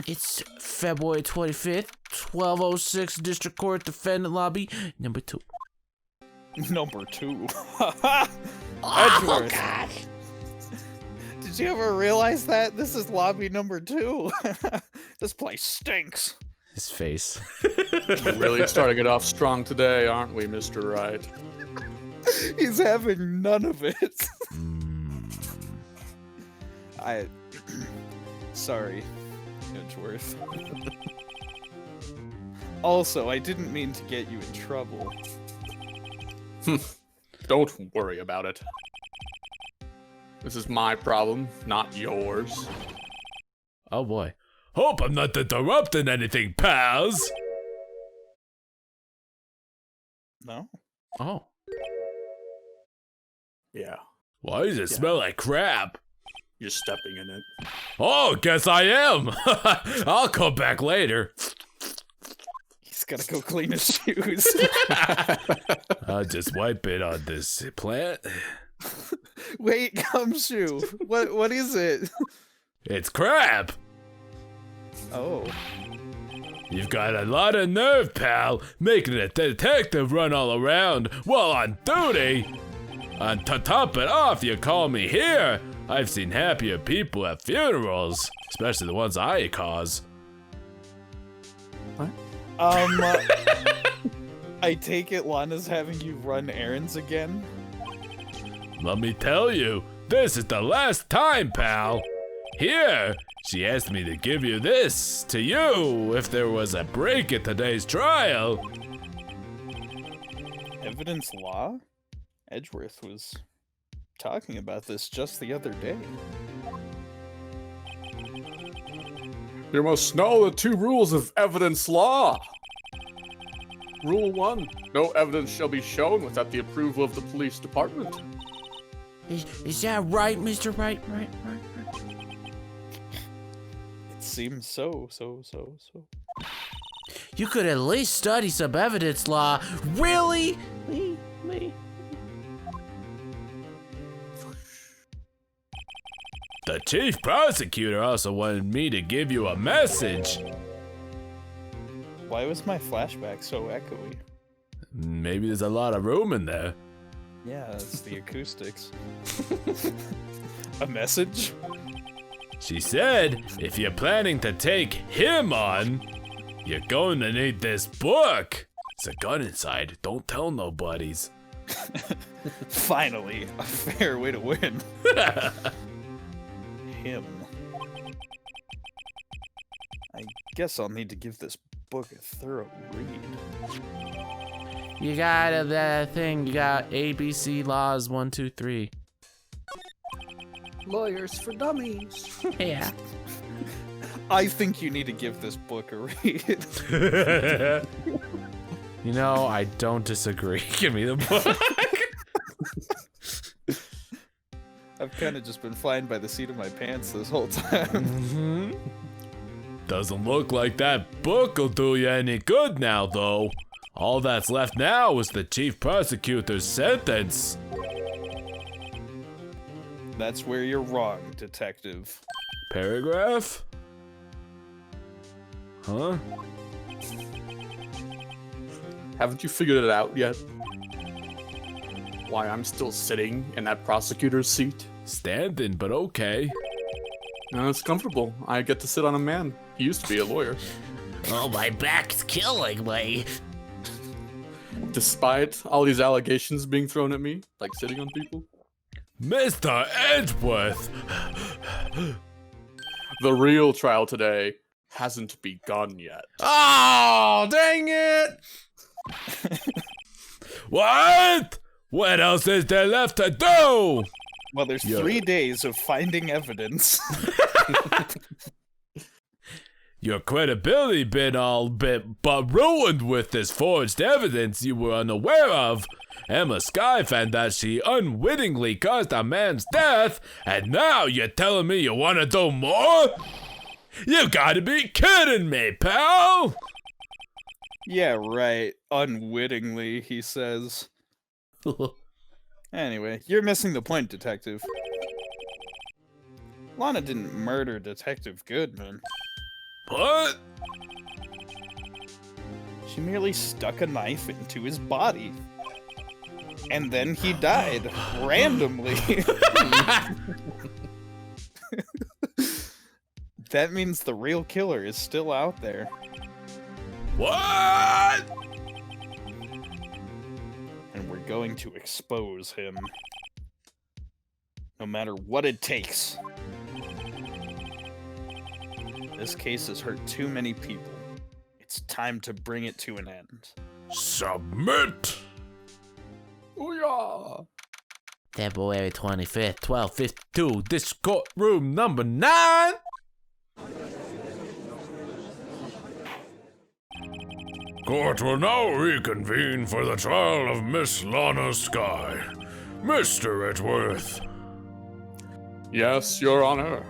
It's February 25th, 1206 District Court Defendant Lobby, number 2. Number 2. Oh, Edgeworth. God. Did you ever realize that? This is lobby number 2. This place stinks. His face. We're really starting it off strong today, aren't we, Mr. Wright? He's having none of it. Sorry, Edgeworth. Also, I didn't mean to get you in trouble. Don't worry about it. This is my problem, not yours. Oh boy. Hope I'm not interrupting anything, pals. No? Oh. Yeah, Why does it smell like crap? you're stepping in it. Oh, guess I am. I'll come back later. He's gotta go clean his shoes. I'll just wipe it on this plant. Wait, Gumshoe. What is it? It's crap. Oh. You've got a lot of nerve, pal, making a detective run all around while on duty. And to top it off, you call me here. I've seen happier people at funerals, especially the ones I cause. I take it Lana's having you run errands again? Let me tell you, this is the last time, pal. Here, she asked me to give you this to you if there was a break at today's trial. Evidence law? Edgeworth was talking about this just the other day. You must know the 2 rules of evidence law. Rule 1, no evidence shall be shown without the approval of the police department. Is that right, Mr. Wright? Right. It seems so. You could at least study some evidence law. Really? Me? The chief prosecutor also wanted me to give you a message. Why was my flashback so echoey? Maybe there's a lot of room in there. Yeah, it's the acoustics. A message? She said, if you're planning to take him on, you're going to need this book. There's a gun inside. Don't tell nobodies. Finally, a fair way to win. Him. I guess I'll need to give this book a thorough read. You got that thing. You got ABC laws 1, 2, 3. Lawyers for dummies. Yeah. I think you need to give this book a read. You know, I don't disagree. Give me the book. I've kind of just been flying by the seat of my pants this whole time. Doesn't look like that book will do you any good now, though. All that's left now is the chief prosecutor's sentence. That's where you're wrong, detective. Paragraph? Huh? Haven't you figured it out yet? Why I'm still sitting in that prosecutor's seat? Standing, but okay. No, it's comfortable. I get to sit on a man. He used to be a lawyer. Oh, my back's killing me. Despite all these allegations being thrown at me, like sitting on people. Mr. Edgeworth! The real trial today hasn't begun yet. Oh, dang it! What? What else is there left to do? Well, there's Yo. 3 days of finding evidence. Your credibility been all bit but ruined with this forged evidence you were unaware of. Emma Sky found that she unwittingly caused a man's death, and now you're telling me you want to do more? You gotta be kidding me, pal! Yeah, right. Unwittingly, he says. Anyway, you're missing the point, detective. Lana didn't murder Detective Goodman. What? She merely stuck a knife into his body. And then he died randomly. That means the real killer is still out there. What? And we're going to expose him. No matter what it takes. This case has hurt too many people. It's time to bring it to an end. Submit! Booyah! February 25th, 12:52, this courtroom number 9! Court will now reconvene for the trial of Miss Lana Skye. Mr. Edgeworth. Yes, Your Honor.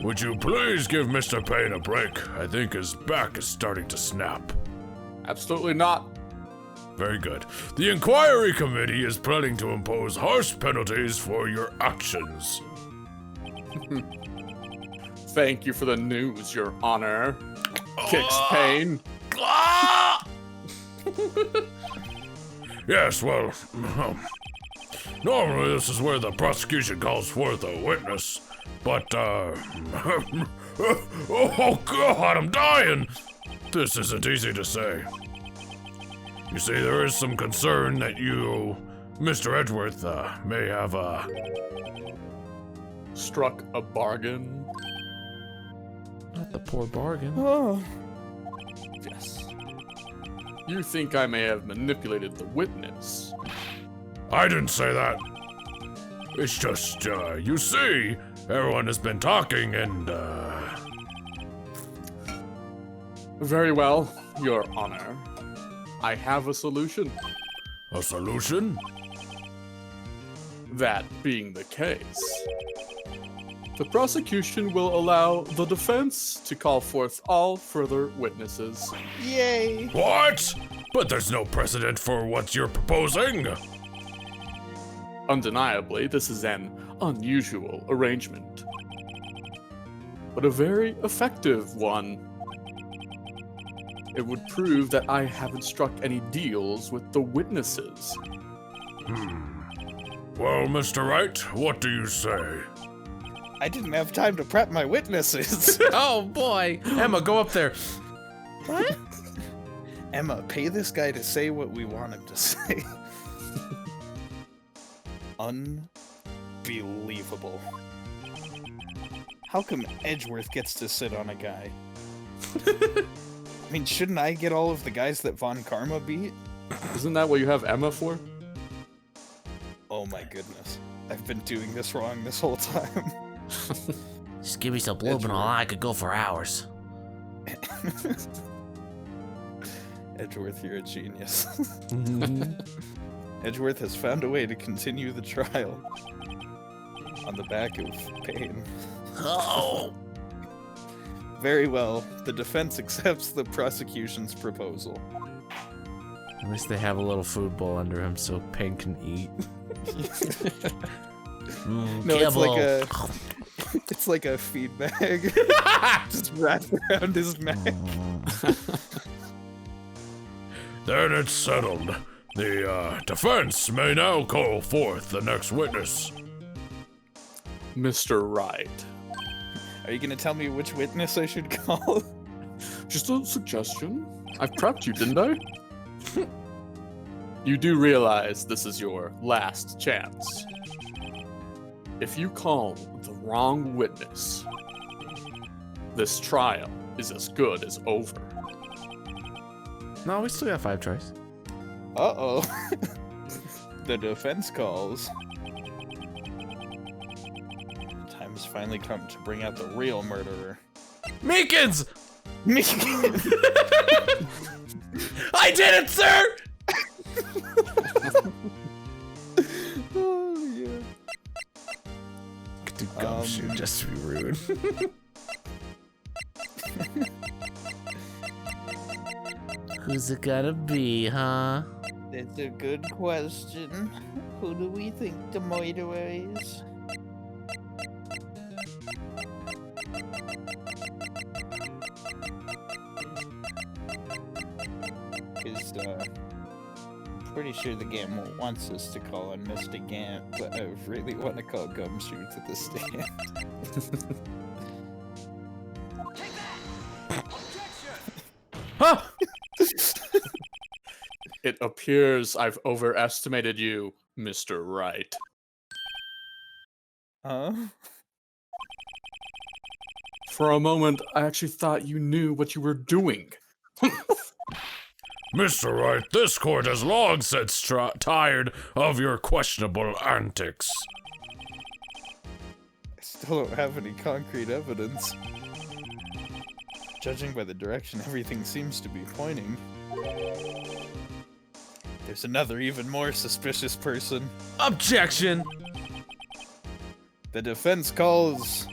Would you please give Mr. Payne a break? I think his back is starting to snap. Absolutely not. Very good. The inquiry committee is planning to impose harsh penalties for your actions. Thank you for the news, Your Honor. Kicks Payne. Yes, well, normally this is where the prosecution calls forth a witness, but, oh God, I'm dying! This isn't easy to say. You see, there is some concern that you, Mr. Edgeworth, may have, Struck a bargain. Not the poor bargain. Oh. Yes. You think I may have manipulated the witness? I didn't say that. It's just, you see, everyone has been talking and, Very well, Your Honor. I have a solution. A solution? That being the case, the prosecution will allow the defense to call forth all further witnesses. Yay! What? But there's no precedent for what you're proposing. Undeniably, this is an unusual arrangement, but a very effective one. It would prove that I haven't struck any deals with the witnesses. Well, Mr. Wright, what do you say? I didn't have time to prep my witnesses. Oh boy! Emma, go up there. What? Emma, pay this guy to say what we want him to say. Unbelievable. How come Edgeworth gets to sit on a guy? I mean, shouldn't I get all of the guys that Von Karma beat? Isn't that what you have Emma for? Oh my goodness. I've been doing this wrong this whole time. Just give me some bloom and I could go for hours. Edgeworth, you're a genius. Edgeworth has found a way to continue the trial on the back of Payne. Oh! Very well. The defense accepts the prosecution's proposal. At least they have a little food bowl under him so Payne can eat. No, it's like a feed bag. Just wrapped around his neck. Then it's settled. The defense may now call forth the next witness. Mr. Wright. Are you gonna tell me which witness I should call? Just a suggestion. I've prepped you, didn't I? You do realize this is your last chance. If you call the wrong witness, this trial is as good as over. No, we still got 5 tries. Uh-oh. The defense calls. Time has finally come to bring out the real murderer. Meekins! Meekins! I did it, sir! Oh, yeah. Do gumshoe just to be rude. Who's it gonna be, huh? That's a good question. Who do we think the murderer is? is, pretty sure the game wants us to call on Mr. Gant, but I really want to call Gumshoe to the stand. Huh? It appears I've overestimated you, Mr. Wright. Huh? For a moment, I actually thought you knew what you were doing. Mr. Wright, this court has long since tired of your questionable antics. I still don't have any concrete evidence. Judging by the direction everything seems to be pointing. There's another even more suspicious person. Objection! The defense calls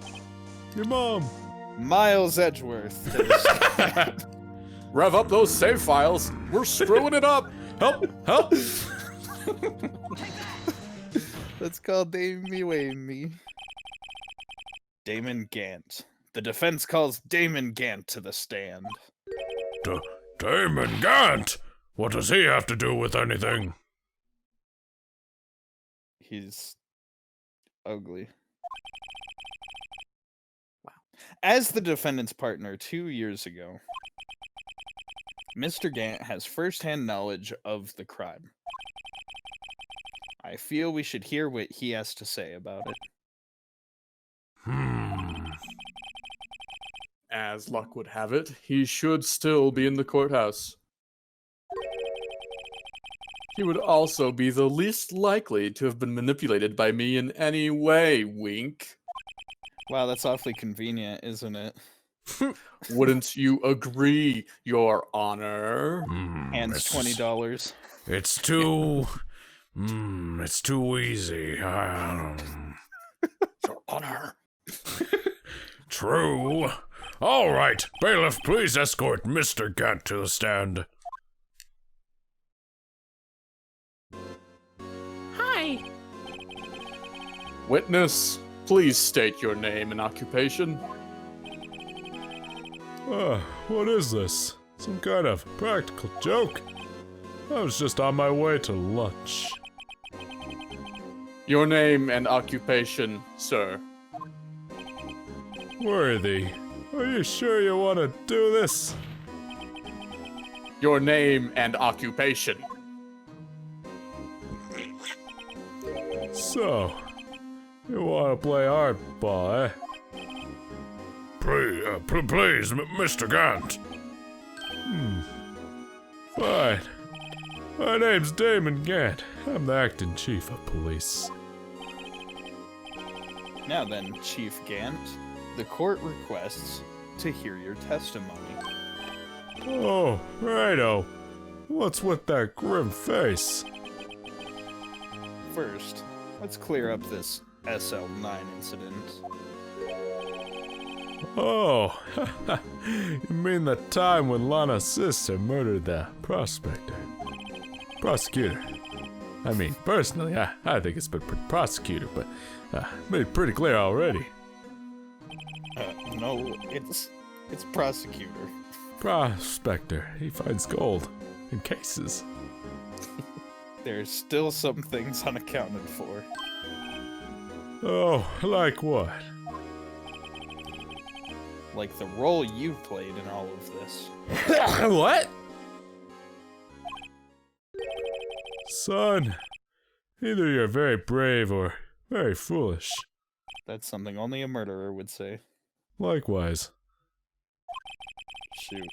Your mom. Miles Edgeworth to the stand. Rev up those save files. We're screwing it up. Help! Help! Let's call Damon Gant. The defense calls Damon Gant to the stand. Damon Gant? What does he have to do with anything? He's ugly. Wow. As the defendant's partner 2 years ago, Mr. Gant has first-hand knowledge of the crime. I feel we should hear what he has to say about it. As luck would have it, he should still be in the courthouse. He would also be the least likely to have been manipulated by me in any way, wink. Wow, that's awfully convenient, isn't it? Wouldn't you agree, Your Honor? Hands $20. It's too... it's too easy. Your Honor. True. All right, bailiff, please escort Mr. Gant to the stand. Hi. Witness, please state your name and occupation. What is this? Some kind of practical joke? I was just on my way to lunch. Your name and occupation, sir. Worthy, are you sure you want to do this? Your name and occupation. So, you want to play hardball, eh? Please, Mr. Gant. Fine. My name's Damon Gant. I'm the acting chief of police. Now then, Chief Gant, the court requests to hear your testimony. Oh, righto. What's with that grim face? First, let's clear up this SL9 incident. Oh, you mean the time when Lana's sister murdered the prospector? Prosecutor. I mean, personally, I think it's been prosecutor, but made it pretty clear already. No, it's prosecutor. Prospector. He finds gold in cases. There's still some things unaccounted for. Oh, like what? Like the role you played in all of this. What? Son, either you're very brave or very foolish. That's something only a murderer would say. Likewise. Shoot.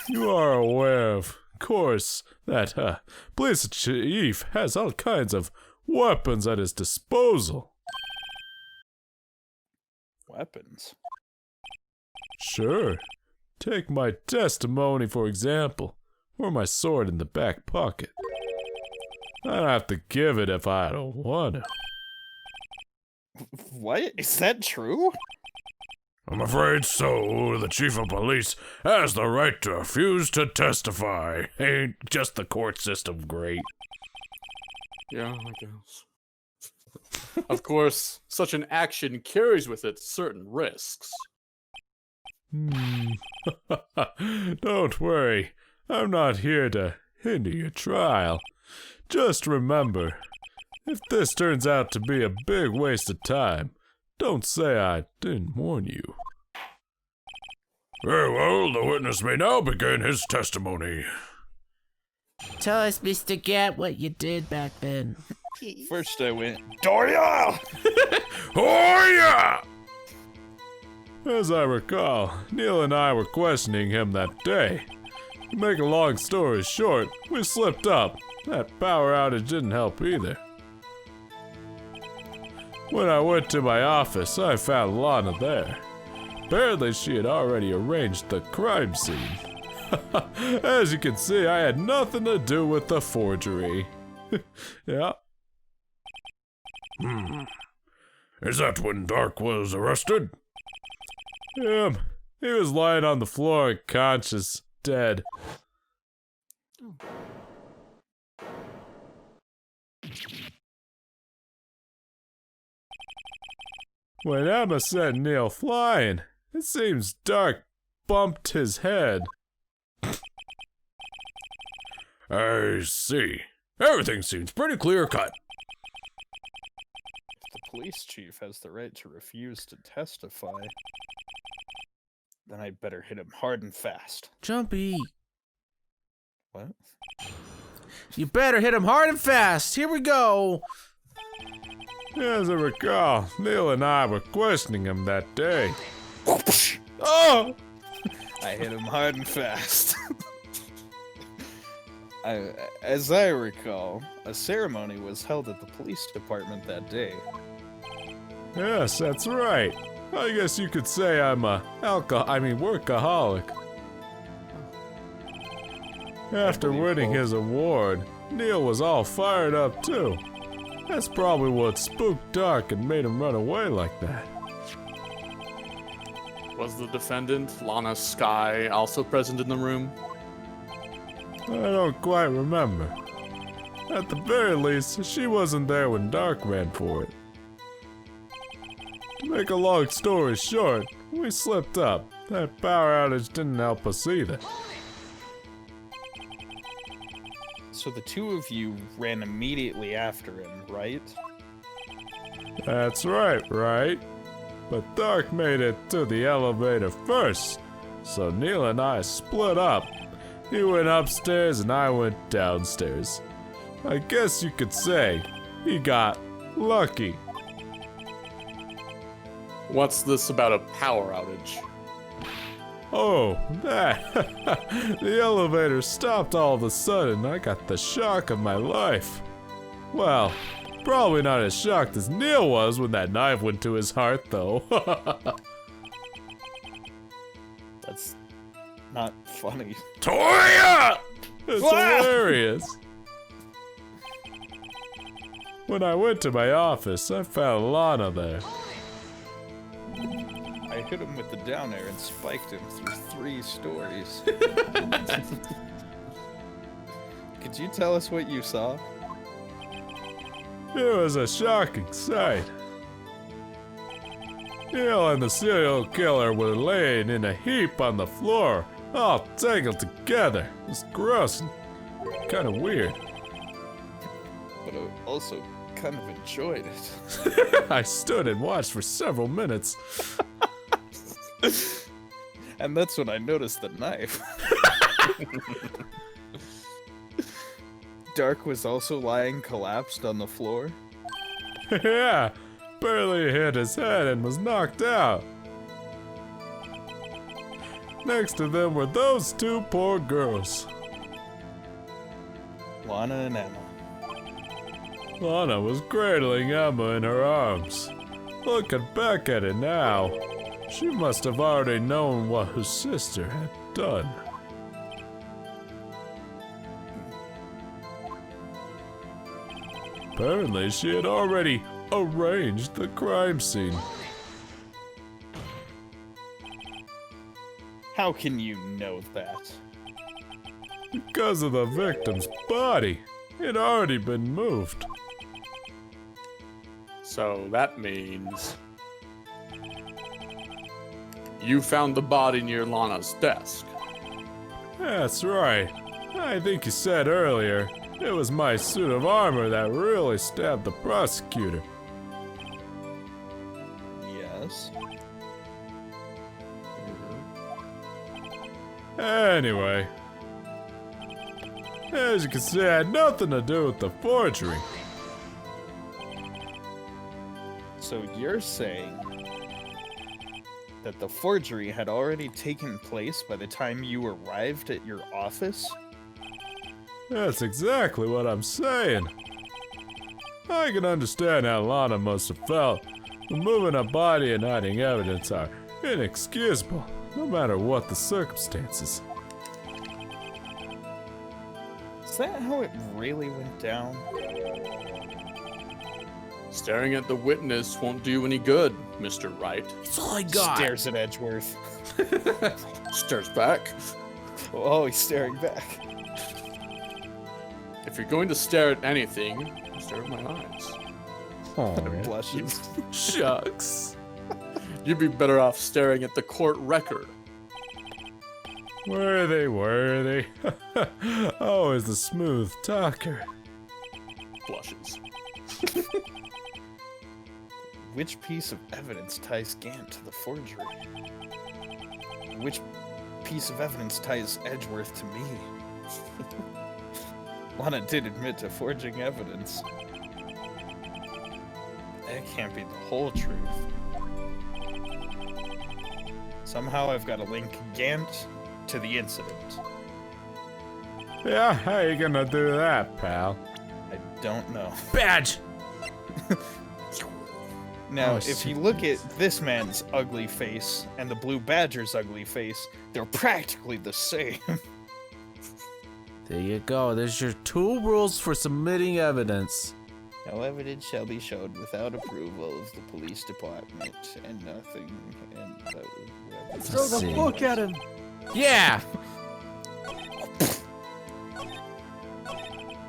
You are aware, of course, that police chief has all kinds of weapons at his disposal. Weapons? Sure. Take my testimony, for example, or my sword in the back pocket. I don't have to give it if I don't want to. What? Is that true? I'm afraid so. The chief of police has the right to refuse to testify. Ain't just the court system great? Yeah, I guess. Of course, such an action carries with it certain risks. Don't worry. I'm not here to into your trial. Just remember, if this turns out to be a big waste of time, don't say I didn't warn you. Very well, the witness may now begin his testimony. Tell us, Mr. Gat, what you did back then. First I went, Doria! Oh yeah! As I recall, Neil and I were questioning him that day. To make a long story short, we slipped up. That power outage didn't help either. When I went to my office, I found Lana there. Apparently, she had already arranged the crime scene. As you can see, I had nothing to do with the forgery. Yeah. Is that when Dark was arrested? He was lying on the floor unconscious, dead. When Emma sent Neil flying, it seems Dark bumped his head. I see. Everything seems pretty clear-cut. If the police chief has the right to refuse to testify, then I'd better hit him hard and fast. Jumpy, What? you better hit him hard and fast. Here we go. As I recall, Neil and I were questioning him that day. Oh! I hit him hard and fast. As I recall, a ceremony was held at the police department that day. Yes, that's right. I guess you could say I'm a workaholic. After winning his award, Neil was all fired up too. That's probably what spooked Dark and made him run away like that. Was the defendant, Lana Sky, also present in the room? I don't quite remember. At the very least, she wasn't there when Dark ran for it. To make a long story short, we slipped up. That power outage didn't help us either. So the two of you ran immediately after him, right? That's right, right? But Dark made it to the elevator first, so Neil and I split up. He went upstairs and I went downstairs. I guess you could say he got lucky. What's this about a power outage? Oh, that. The elevator stopped all of a sudden. I got the shock of my life. Well, probably not as shocked as Neil was when that knife went to his heart, though. That's not funny. Toya! It's hilarious. When I went to my office, I found Lana there. I hit him with the down air and spiked him through 3 stories. Could you tell us what you saw? It was a shocking sight. Neil and the serial killer were laying in a heap on the floor, all tangled together. It was gross and kind of weird. But I also kind of enjoyed it. I stood and watched for several minutes. And that's when I noticed the knife. Dark was also lying collapsed on the floor. Yeah, barely hit his head and was knocked out. Next to them were those 2 poor girls. Lana and Emma. Lana was cradling Emma in her arms. Looking back at it now, she must have already known what her sister had done. Apparently, she had already arranged the crime scene. How can you know that? Because of the victim's body. It had already been moved. So that means you found the body near Lana's desk. That's right. I think you said earlier, it was my suit of armor that really stabbed the prosecutor. Yes. Anyway, as you can see, I had nothing to do with the forgery. So you're saying that the forgery had already taken place by the time you arrived at your office? That's exactly what I'm saying. I can understand how Lana must have felt. Removing a body and hiding evidence are inexcusable, no matter what the circumstances. Is that how it really went down? Staring at the witness won't do any good, Mr. Wright. That's all I got. Stares at Edgeworth. Stares back. Oh, he's staring back. If you're going to stare at anything, stare at my eyes. Oh, Blushes. shucks. You'd be better off staring at the court record. Worthy. Always the smooth talker. Blushes. Which piece of evidence ties Gant to the forgery? Which piece of evidence ties Edgeworth to me? Lana did admit to forging evidence. That can't be the whole truth. Somehow I've got to link Gant to the incident. Yeah, how you gonna do that, pal? I don't know. Badge! Now, Oh, if you look at this man's ugly face and the Blue Badger's ugly face, they're practically the same. There you go. There's your 2 rules for submitting evidence. No evidence shall be shown without approval of the police department, and nothing. And Throw the see. book at him. Yeah.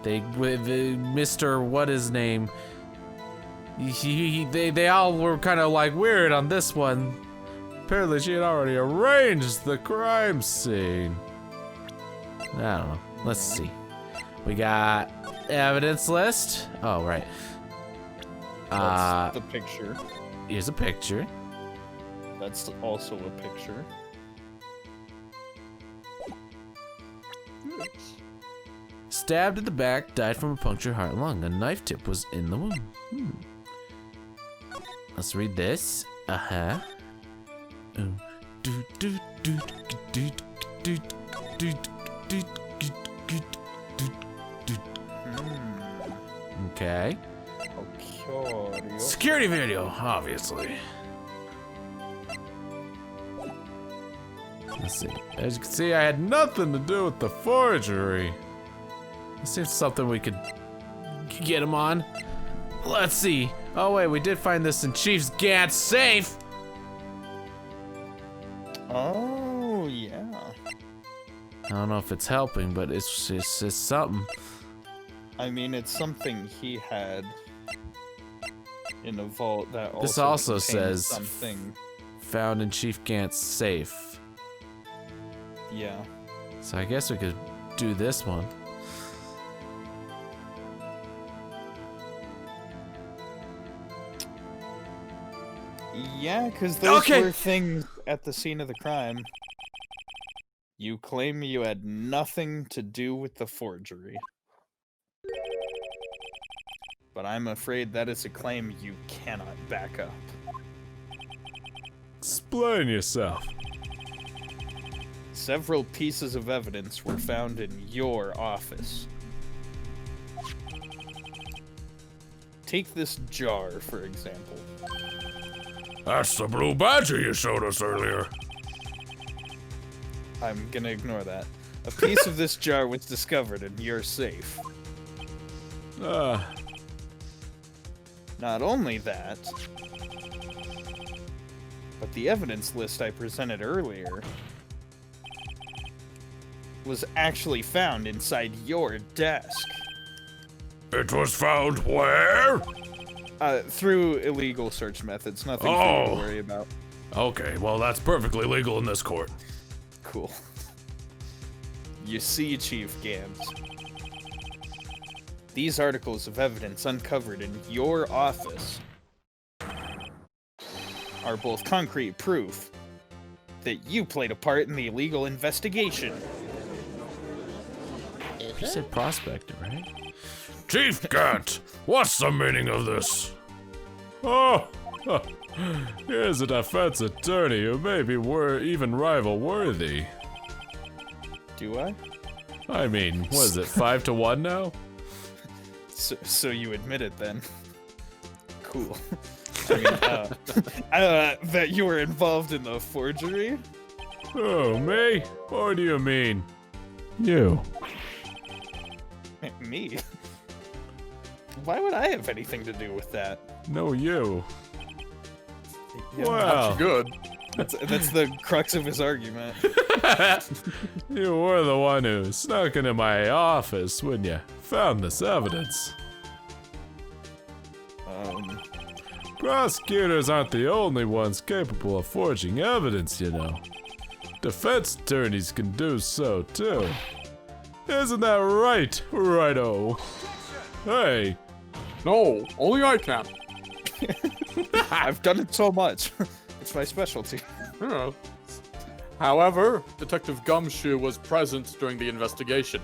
Mr. What his name? They all were kind of like weird on this one. Apparently, she had already arranged the crime scene. I don't know. Let's see. We got evidence list. Oh, right. That's the picture. Here's a picture. That's also a picture. Stabbed in the back, died from a punctured heart and lung. A knife tip was in the wound. Let's read this. Uh-huh. Okay. Okay. Security video, obviously. Let's see. As you can see, I had nothing to do with the forgery. This seems something we could get him on. Let's see. Oh wait, we did find this in Chief's Gant's safe. Oh yeah. I don't know if it's helping, but it's something. I mean, it's something he had in a vault that also. This also contains says something. Found in Chief Gant's safe. Yeah. So I guess we could do this one. Yeah, because those Okay. were things at the scene of the crime. You claim you had nothing to do with the forgery. But I'm afraid that is a claim you cannot back up. Explain yourself. Several pieces of evidence were found in your office. Take this jar, for example. That's the Blue Badger you showed us earlier. I'm gonna ignore that. A piece of this jar was discovered in your safe. Not only that, but the evidence list I presented earlier was actually found inside your desk. It was found where? Through illegal search methods. Nothing for you to worry about. Okay, well that's perfectly legal in this court. Cool. You see, Chief Gams. These articles of evidence uncovered in your office are both concrete proof that you played a part in the illegal investigation. You said prospector, right? Chief Gant, what's the meaning of this? Oh, here's a defense attorney who may be even rival worthy. Do I? I mean, what is it, 5-1 now? So you admit it then? Cool. I mean, that you were involved in the forgery? Oh, me? Or do you mean you? Me? Why would I have anything to do with that? No, you. Yeah, Well, Good. That's the crux of his argument. you were the one who snuck into my office when you found this evidence. Prosecutors aren't the only ones capable of forging evidence, you know. Defense attorneys can do so, too. Isn't that right, Righto? Hey. No, only I can. I've done it so much. It's my specialty. Yeah. However, Detective Gumshoe was present during the investigation.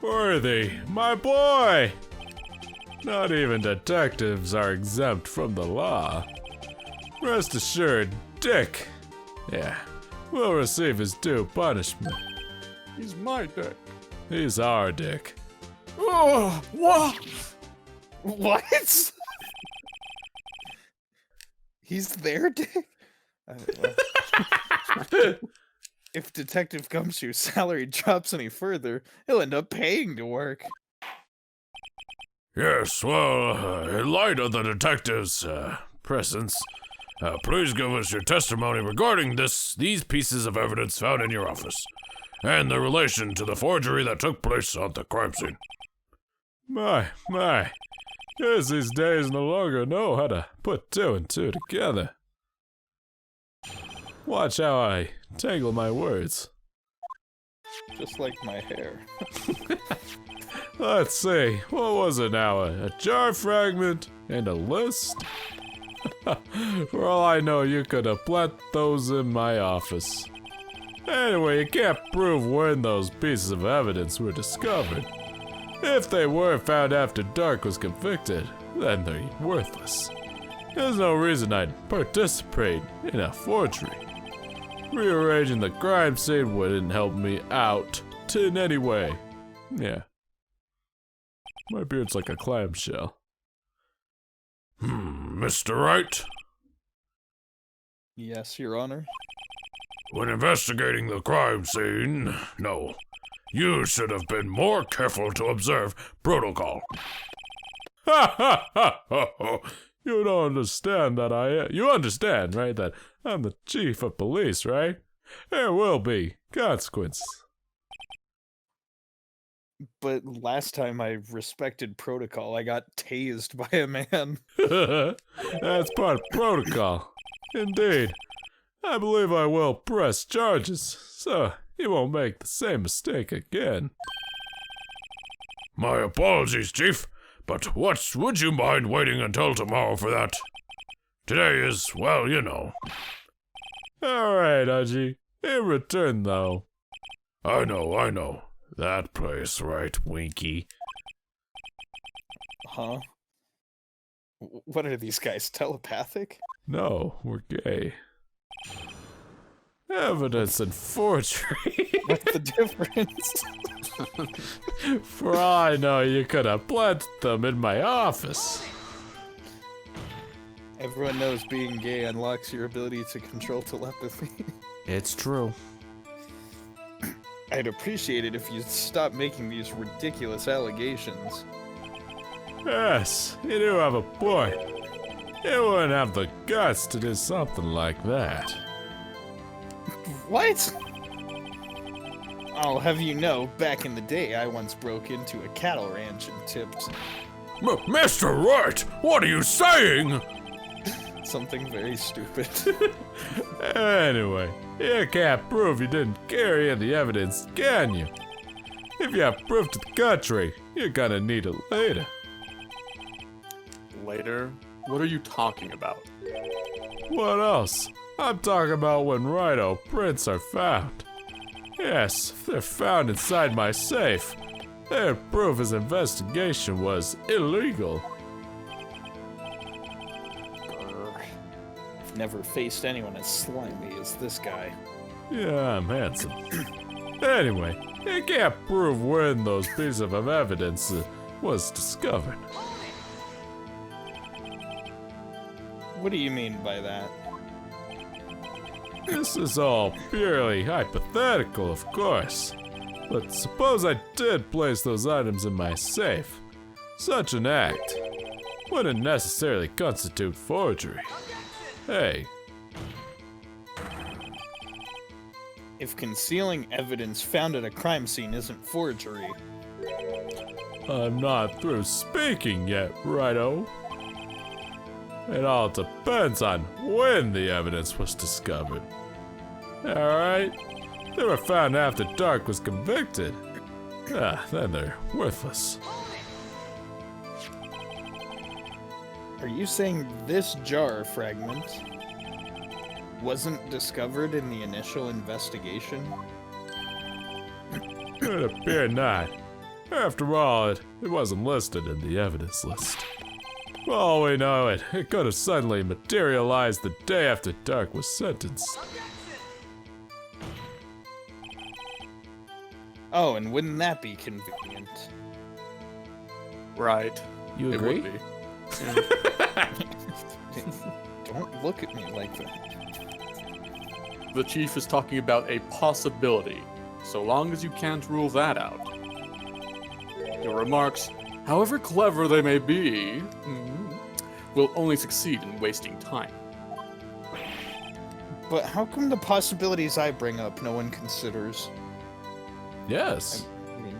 Worthy, my boy! Not even detectives are exempt from the law. Rest assured, Dick, will receive his due punishment. He's my dick. He's our Dick. Oh, what? What? He's there, Dick? If Detective Gumshoe's salary drops any further, he'll end up paying to work. Yes, well, in light of the detective's presence, please give us your testimony regarding these pieces of evidence found in your office, and their relation to the forgery that took place at the crime scene. My. Kids these days no longer know how to put 2 and 2 together. Watch how I tangle my words. Just like my hair. Let's see, what was it now? A jar fragment and a list? For all I know, you could have planted those in my office. Anyway, you can't prove when those pieces of evidence were discovered. If they were found after Dark was convicted, then they're worthless. There's no reason I'd participate in a forgery. Rearranging the crime scene wouldn't help me out in any way. Yeah. My beard's like a clamshell. Mr. Wright, Yes, Your Honor. when investigating the crime scene, you should have been more careful to observe protocol. Ha ha ha ha ha! You don't understand that you understand, right? That I'm the chief of police, right? There will be consequences. But last time I respected protocol, I got tased by a man. That's part of protocol. Indeed. I believe I will press charges, so you won't make the same mistake again. My apologies, Chief, but would you mind waiting until tomorrow for that? Today is, well, you know. Alright, Haji. In return, though. I know. That place, right, Winky? Huh? What are these guys, telepathic? No, we're gay. Evidence and forgery. What's the difference? For all I know, you could have planted them in my office. Everyone knows being gay unlocks your ability to control telepathy. It's true. I'd appreciate it if you'd stop making these ridiculous allegations. Yes, you do have a point. You wouldn't have the guts to do something like that. What? I'll have you know, back in the day, I once broke into a cattle ranch and tipped Mr. Wright, what are you saying? something very stupid. Anyway, You can't prove you didn't carry in the evidence, can you? If you have proof to the contrary, you're gonna need it later. Later? What are you talking about? What else? I'm talking about when Rhino prints are found. Yes, they're found inside my safe. They're proof his investigation was illegal. I've never faced anyone as slimy as this guy. Yeah, I'm handsome. Anyway, you can't prove when those pieces of evidence was discovered. What do you mean by that? This is all purely hypothetical, of course. But suppose I did place those items in my safe. Such an act wouldn't necessarily constitute forgery. Hey, If concealing evidence found at a crime scene isn't forgery, I'm not through speaking yet, righto. It all depends on when the evidence was discovered. Alright? They were found after Dark was convicted. Then they're worthless. are you saying this jar fragment wasn't discovered in the initial investigation? It would appear not. After all, it wasn't listed in the evidence list. For all we know, it could have suddenly materialized the day after Dark was sentenced. Oh, and wouldn't that be convenient? Right. You It agree? would be. Don't look at me like that. The chief is talking about a possibility, so long as you can't rule that out. Your remarks, however clever they may be, will only succeed in wasting time. But how come the possibilities I bring up no one considers? Yes. I mean,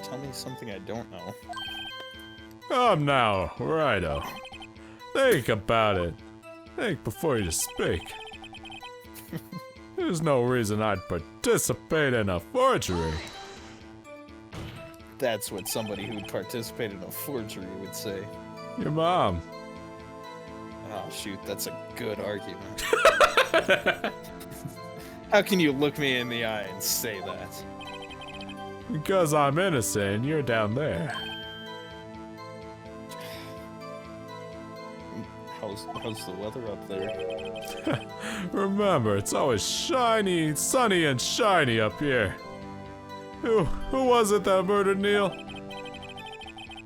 tell me something I don't know. Come now, righto. Think about it. Think before you speak. There's no reason I'd participate in a forgery. That's what somebody who'd participate in a forgery would say. Your mom. Oh shoot, that's a good argument. How can you look me in the eye and say that? Because I'm innocent and you're down there. How's the weather up there? Remember, it's always sunny and shiny up here. Who was it that murdered Neil?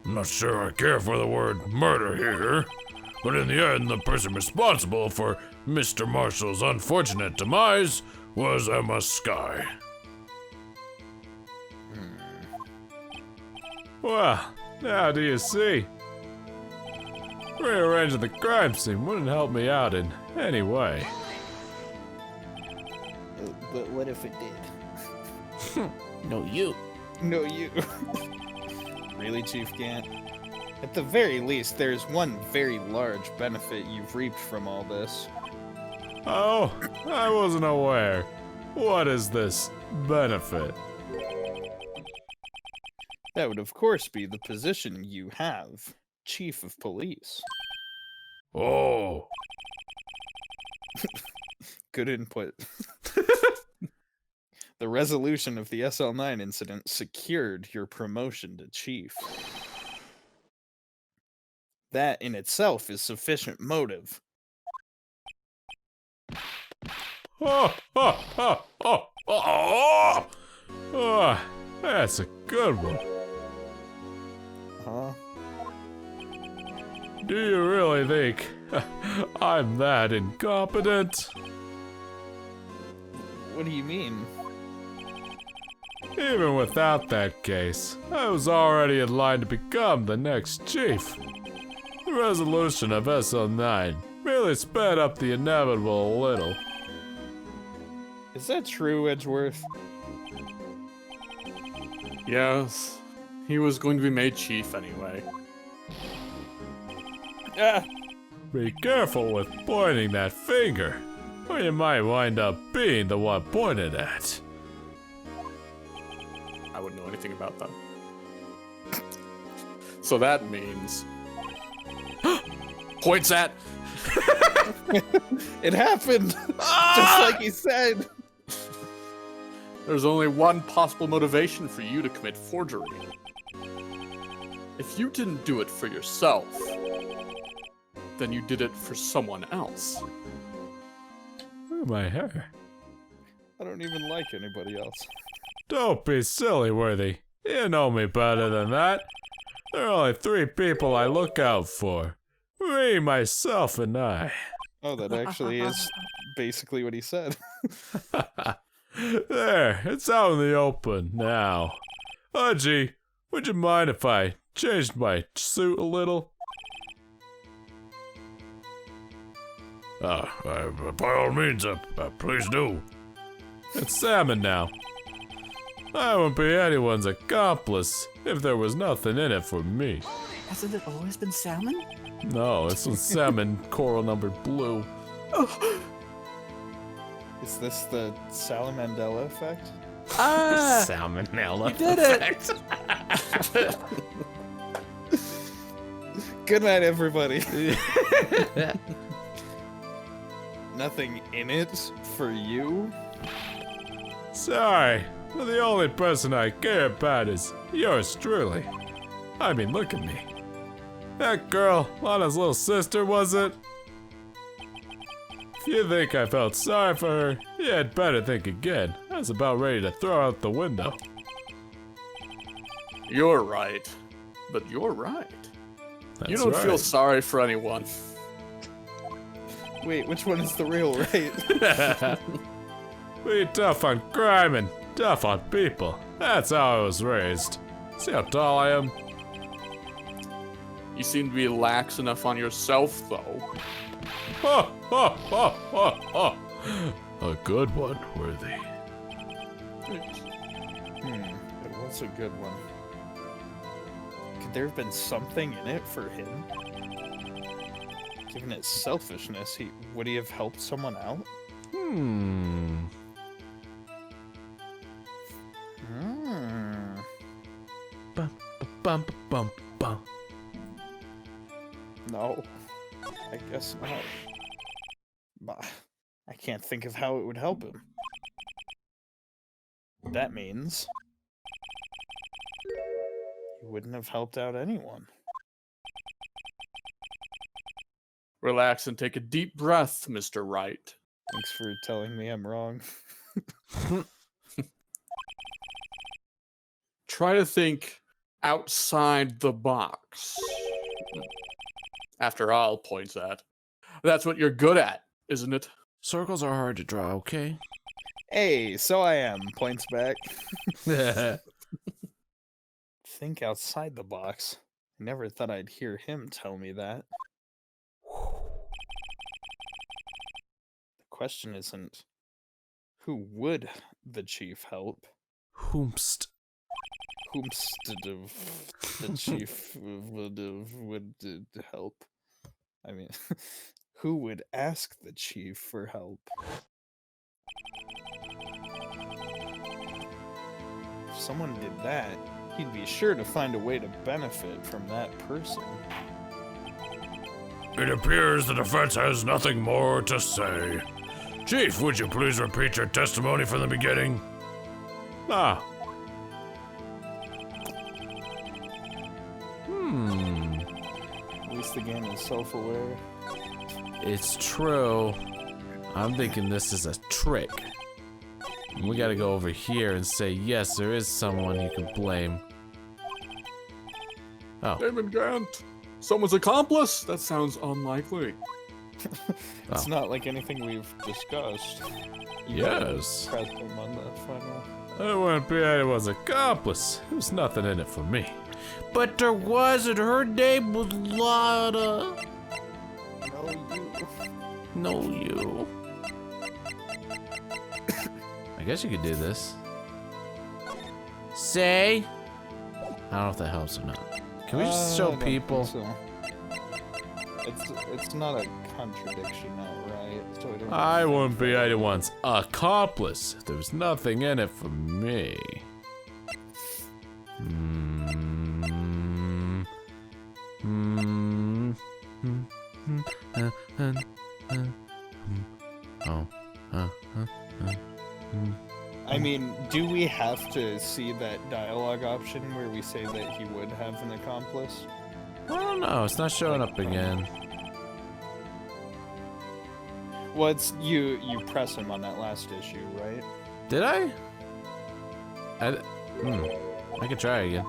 I'm not sure I care for the word murder here, but in the end, the person responsible for Mr. Marshall's unfortunate demise was Emma Skye. Well, now do you see? Rearranging the crime scene wouldn't help me out in any way. But what if it did? No, you. No, you. Really, Chief Gant? At the very least, there's one very large benefit you've reaped from all this. Oh, I wasn't aware. What is this benefit? That would, of course, be the position you have, Chief of Police. Oh, Good input. The resolution of the SL9 incident secured your promotion to Chief. That in itself is sufficient motive. oh, oh, oh, oh, oh, oh, that's a good one. Huh? Do you really think I'm that incompetent? What do you mean? Even without that case, I was already in line to become the next chief. The resolution of SL9 merely sped up the inevitable a little. Is that true, Edgeworth? Yes, he was going to be made chief anyway. Ah! Be careful with pointing that finger. or you might wind up being the one pointed at. I wouldn't know anything about that. So that means... Points at... It happened! Just like he said! There's only one possible motivation for you to commit forgery. If you didn't do it for yourself, then you did it for someone else. Oh, my hair. I don't even like anybody else. Don't be silly, Worthy. You know me better than that. There are only 3 people I look out for. Me, myself, and I. Oh, that actually is basically what he said. There, it's out in the open now. Udgy, would you mind if I changed my suit a little? By all means, please do. It's Salmon now. I wouldn't be anyone's accomplice if there was nothing in it for me. Hasn't it always been salmon? No, this one's Salmon Coral numbered blue. Is this the Salamandella effect? Ah! Salmonella. You did it! Good night, everybody. Nothing in it for you? Sorry, but the only person I care about is yours truly. I mean, look at me. That girl, Lana's little sister, was it? If you think I felt sorry for her, you had better think again. I was about ready to throw her out the window. You're right. But you're right. That's You don't feel right. sorry for anyone. Wait, which one is the real right? Be tough on crime and tough on people. That's how I was raised. See how tall I am? You seem to be lax enough on yourself, though. Ha, ha, ha, ha, ha. A good one, Worthy. It was a good one. Could there have been something in it for him? Given his selfishness, would he have helped someone out? Hmm. Bum, bum, bum, bum. No. I guess not. Bah, I can't think of how it would help him. That means he wouldn't have helped out anyone. Relax and take a deep breath, Mr. Wright. Thanks for telling me I'm wrong. Try to think outside the box. After all, points at. That's what you're good at, isn't it? Circles are hard to draw, okay? Hey, so I am. Points back. Think outside the box. I never thought I'd hear him tell me that. The question isn't who would the chief help? Whomst. Whomst the chief would help? I mean, who would ask the chief for help? If someone did that, he'd be sure to find a way to benefit from that person. It appears the defense has nothing more to say. Chief, would you please repeat your testimony from the beginning? Ah. At least the game is self-aware. It's true. I'm thinking this is a trick. We gotta go over here and say, yes, there is someone you can blame. Oh. Damon Gant. Someone's accomplice? That sounds unlikely. It's not like anything we've discussed. Yes. Press him on the final. I wouldn't be anyone's accomplice. There's nothing in it for me. But there wasn't. Her name was Lana. No, you. No, you. I guess you could do this. Say. I don't know if that helps or not. Can we just show I don't think people? so. It's not a contradiction outright. right? So I wouldn't be anyone's accomplice. There's nothing in it for me. I mean, do we have to see that dialogue option where we say that he would have an accomplice? I don't know. It's not showing up again. Well, it's you press him on that last issue, right? Did I? I can try again.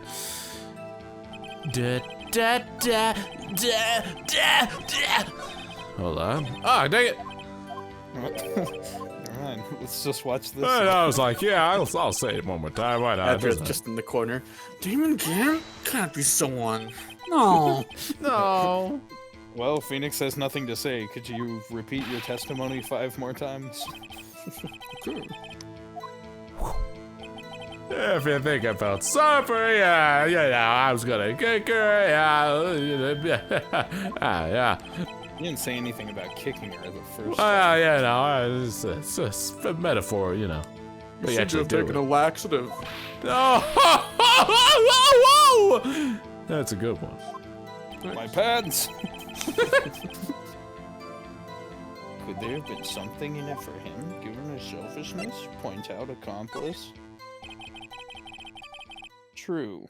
Da, da, da, da, da, da. Hold on. Ah, dang it. Never mind. Let's just watch this. And I was like, yeah, I'll say it one more time. Why not? Edgar's just in the corner. Demon King can't be someone. No. No. Well, Phoenix has nothing to say. Could you repeat your testimony 5 more times? If you think about supper, yeah, I was gonna kick her, yeah. You didn't say anything about kicking her the first Well, time. yeah, no, it's a metaphor, you know. But You should have taken a laxative. Oh, that's a good one. My pads! Could there have been something in it for him, given his selfishness? Point out accomplice? True.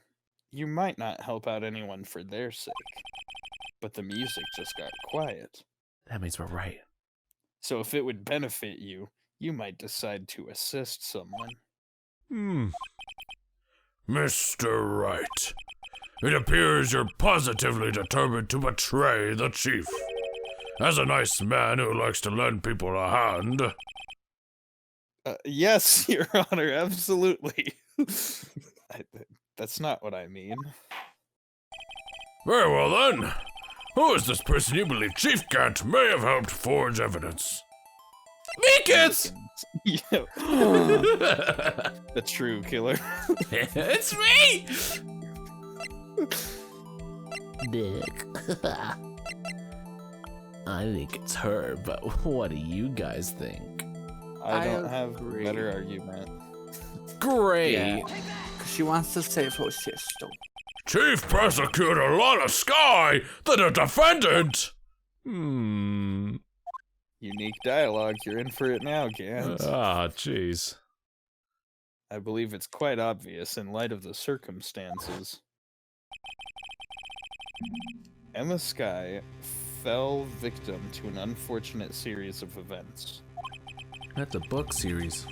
You might not help out anyone for their sake. But the music just got quiet. That means we're right. So if it would benefit you, you might decide to assist someone. Mr. Wright, it appears you're positively determined to betray the chief. As a nice man who likes to lend people a hand. Yes, Your Honor, absolutely. That's not what I mean. Very well then. Who is this person you believe Chief Gant may have helped forge evidence? Meekins! Yeah. The true killer. It's me! Dick. I think it's her, but what do you guys think? I don't have a agree. better argument. Great. Yeah. She wants to save her sister. Chief Prosecutor Lana Sky, the defendant! Unique dialogue. You're in for it now, Gant. Ah, jeez. I believe it's quite obvious in light of the circumstances. Emma Sky fell victim to an unfortunate series of events. That's a book series.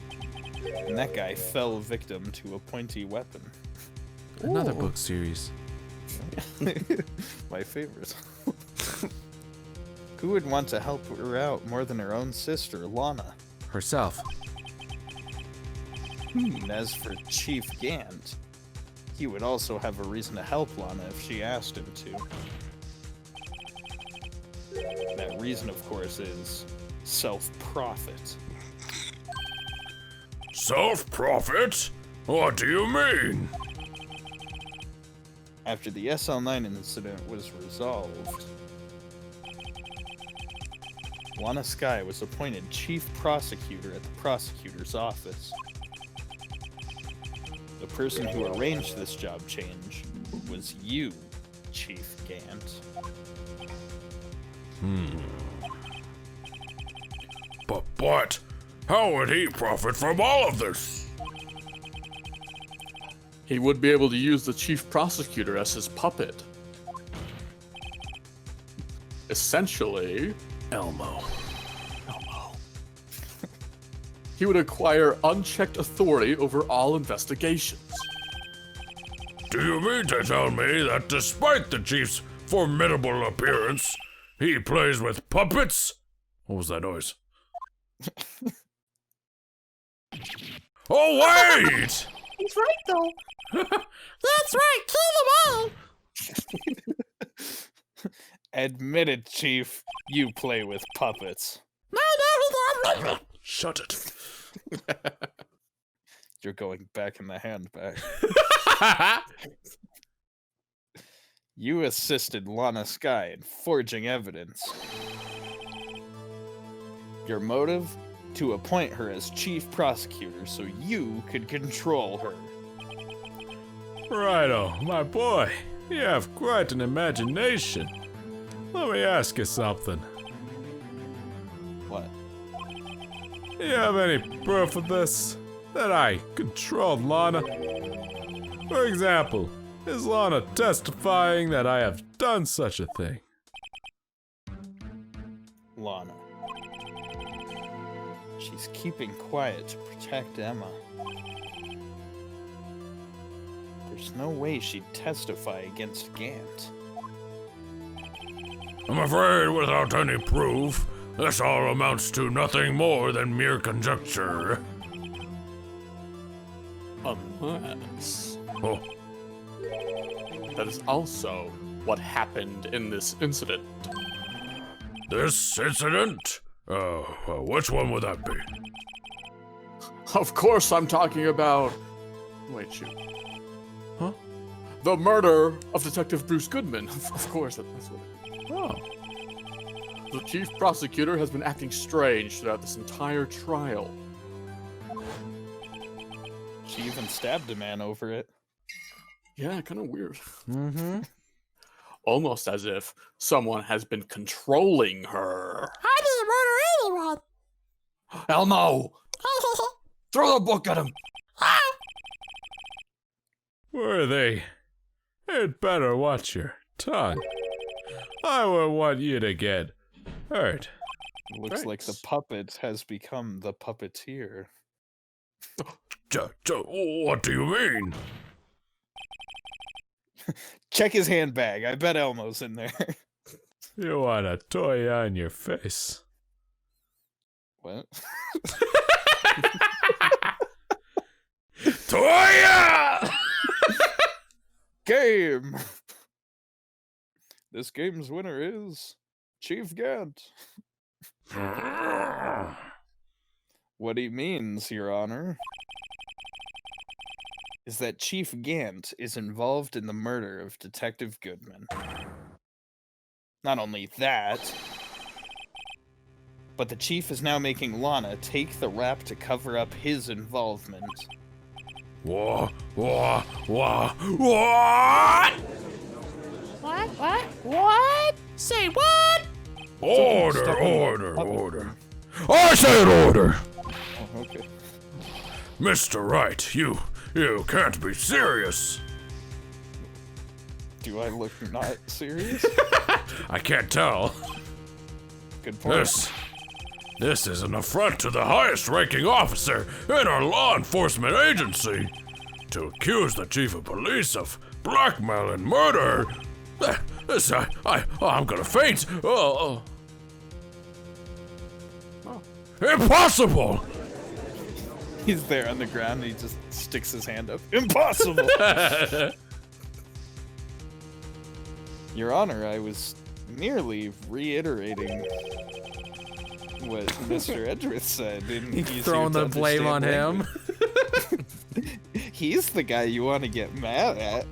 And that guy fell victim to a pointy weapon. Another book series. My favorite. Who would want to help her out more than her own sister, Lana? Herself. And as for Chief Gant, he would also have a reason to help Lana if she asked him to. That reason, of course, is self-profit. Self-profit? What do you mean? After the SL9 incident was resolved, Lana Sky was appointed chief prosecutor at the prosecutor's office. The person who arranged this job change was you, Chief Gant. But how would he profit from all of this? He would be able to use the chief prosecutor as his puppet. Essentially, Elmo. he would acquire unchecked authority over all investigations. Do you mean to tell me that despite the chief's formidable appearance, he plays with puppets? What was that noise? Oh, wait! He's right, though. That's right, kill them all! Admit it, Chief. You play with puppets. No. Shut it. You're going back in the handbag. You assisted Lana Sky in forging evidence. Your motive? To appoint her as chief prosecutor so you could control her. Righto, my boy. You have quite an imagination. Let me ask you something. What? Do you have any proof of this? That I controlled Lana? For example, is Lana testifying that I have done such a thing? Lana. She's keeping quiet to protect Emma. There's no way she'd testify against Gant. I'm afraid without any proof, this all amounts to nothing more than mere conjecture. Unless Oh, that is also what happened in this incident. this incident? Which one would that be? Of course I'm talking about... Wait, shoot. Huh? The murder of Detective Bruce Goodman. Of course, that's what it is. Oh. The chief prosecutor has been acting strange throughout this entire trial. She even stabbed a man over it. Yeah, kind of weird. Mm-hmm. Almost as if someone has been controlling her. I didn't murder anyone. Elmo! Throw the book at him! Worthy, you'd better watch your tongue. I would want you to get hurt. Looks like the Thanks. puppet has become the puppeteer. What do you mean? Check his handbag. I bet Elmo's in there. You want a toy on your face. What? Toya! Game! This game's winner is Chief Gant. What he means, Your Honor, is that Chief Gant is involved in the murder of Detective Goodman. Not only that, but the Chief is now making Lana take the rap to cover up his involvement. What? What? What? What? Say what? Order, Step in order, the puppet order. room. I said order! Oh, okay. Mr. Wright, you can't be serious. Do I look not serious? I can't tell. Good point. This is an affront to the highest ranking officer in our law enforcement agency. To accuse the chief of police of blackmail and murder. I'm gonna faint. Impossible! He's there on the ground and he just sticks his hand up. Impossible! Your Honor, I was merely reiterating what Mr. Edgeworth said. And he's Throwing here the to blame on understand him. language. He's the guy you want to get mad at.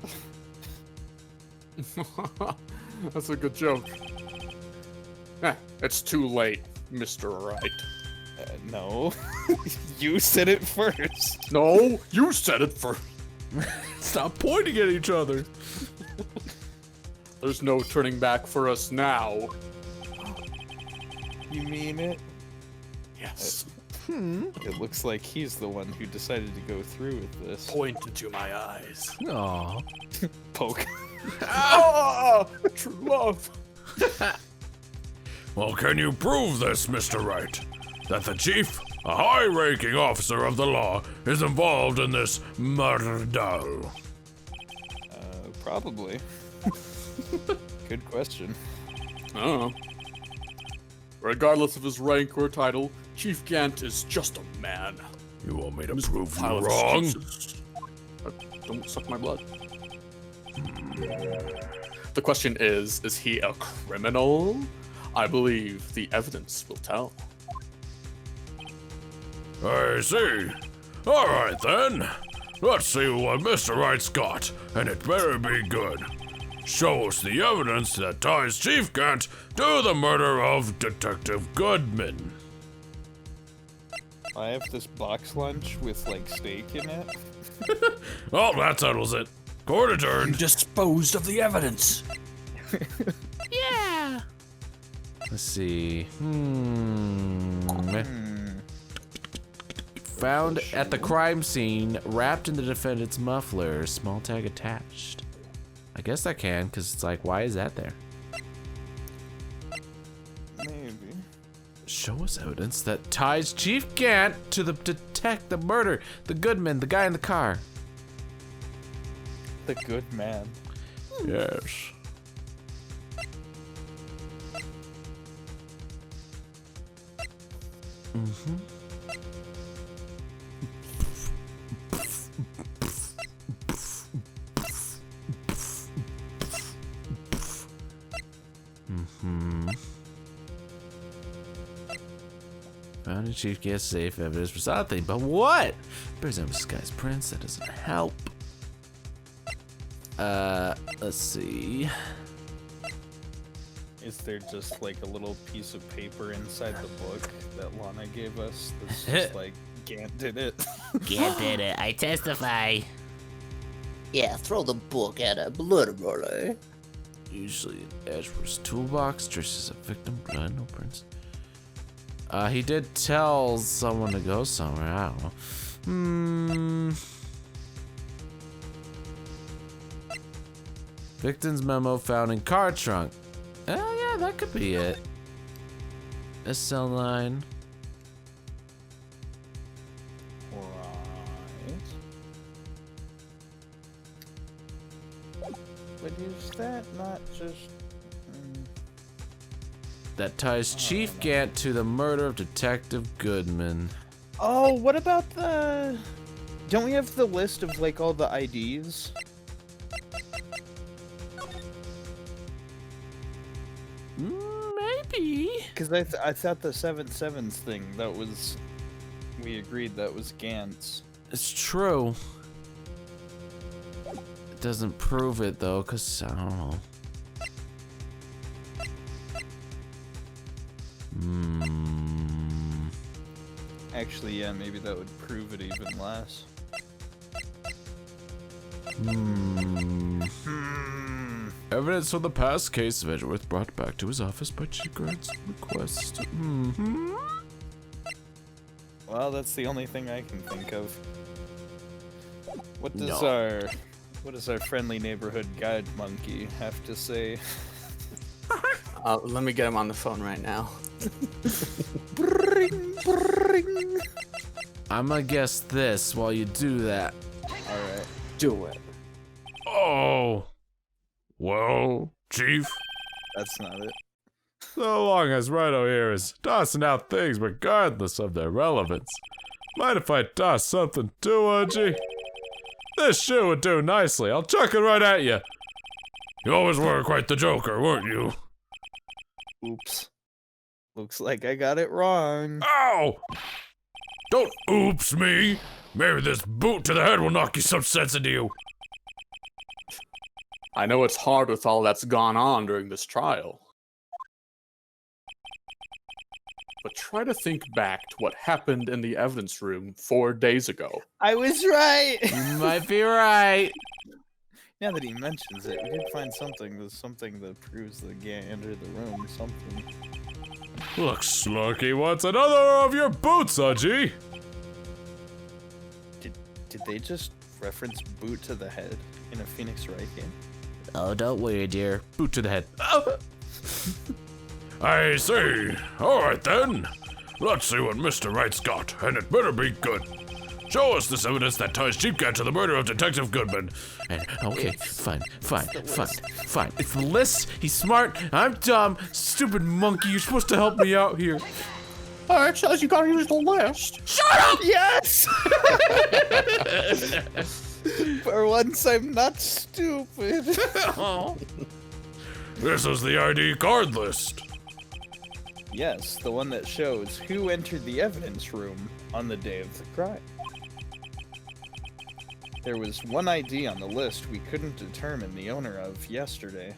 That's a good joke. It's too late, Mr. Wright. No. You said it first. No, you said it first. Stop pointing at each other. There's no turning back for us now. You mean it? Yes. It looks like he's the one who decided to go through with this. Point into my eyes. Aw. Poke. Ah, true love. Well, can you prove this, Mr. Wright? That the chief, a high-ranking officer of the law, is involved in this murder? Probably. Good question. I don't know. Regardless of his rank or title, Chief Gant is just a man. You want me to prove you Pile of wrong? excuses. Don't suck my blood. The question is he a criminal? I believe the evidence will tell. I see. All right, then. Let's see what Mr. Wright's got, and it better be good. Show us the evidence that ties Chief Gant to the murder of Detective Goodman. I have this box lunch with like steak in it. Oh, that settles it. Court adjourned. Disposed of the evidence. Yeah. Let's see. Found at the crime scene, wrapped in the defendant's muffler, small tag attached. I guess I can, because it's like, why is that there? Maybe. Show us evidence that ties Chief Gant to the murder, the Goodman, the guy in the car. The good man. Yes. Found in Chief Gant's safe evidence for something, but what? Bears Emma's guy's prints, that doesn't help. Let's see. Is there just like a little piece of paper inside the book that Lana gave us that's just like Gant did it? Gant did it. I testify. Yeah, throw the book at a blood roller. Usually in Edgeworth's toolbox, traces of victim blood, no prints. He did tell someone to go somewhere, I don't know. Victim's memo found in car trunk. Oh yeah, that could be it. SL9. Right. But is that not just... That ties Chief Gant to the murder of Detective Goodman. Oh, what about the... Don't we have the list of like all the IDs? Maybe. Because I thought the 7/7s thing, that was... We agreed that was Gant's. It's true. It doesn't prove it though, cause I don't know. Actually, yeah, maybe that would prove it even less. Evidence from the past case of Edgeworth brought back to his office by Chief Grant's request. Well, that's the only thing I can think of. What does our friendly neighborhood guide monkey have to say? Let me get him on the phone right now. Bring, bring. I'm gonna guess this while you do that. Alright. Do it. Oh. Well, Chief, That's not it. so long as Rhino here is tossing out things regardless of their relevance. Mind if I toss something too, Archie? This shoe would do nicely. I'll chuck it right at you. You always were quite the joker, weren't you? Oops. Looks like I got it wrong. Ow! Don't oops me. Maybe this boot to the head will knock you some sense into you. I know it's hard with all that's gone on during this trial. But try to think back to what happened in the evidence room 4 days ago. I was right! You might be right. Now that he mentions it, we did find something. There's something that proves the Gant entered the room. Something. Looks like he wants another of your boots, Archie. Did they just reference boot to the head in a Phoenix Wright game? Oh, don't worry, dear. Boot to the head. I see. Alright then. Let's see what Mr. Wright's got, and it better be good. Show us this evidence that ties Chief Gant to the murder of Detective Goodman. And, okay, fine. It's the list. He's smart. I'm dumb. Stupid monkey. You're supposed to help me out here. It says you gotta use the list. Shut up! Yes! For once, I'm not stupid. This is the ID card list. Yes, the one that shows who entered the evidence room on the day of the crime. There was one ID on the list we couldn't determine the owner of yesterday.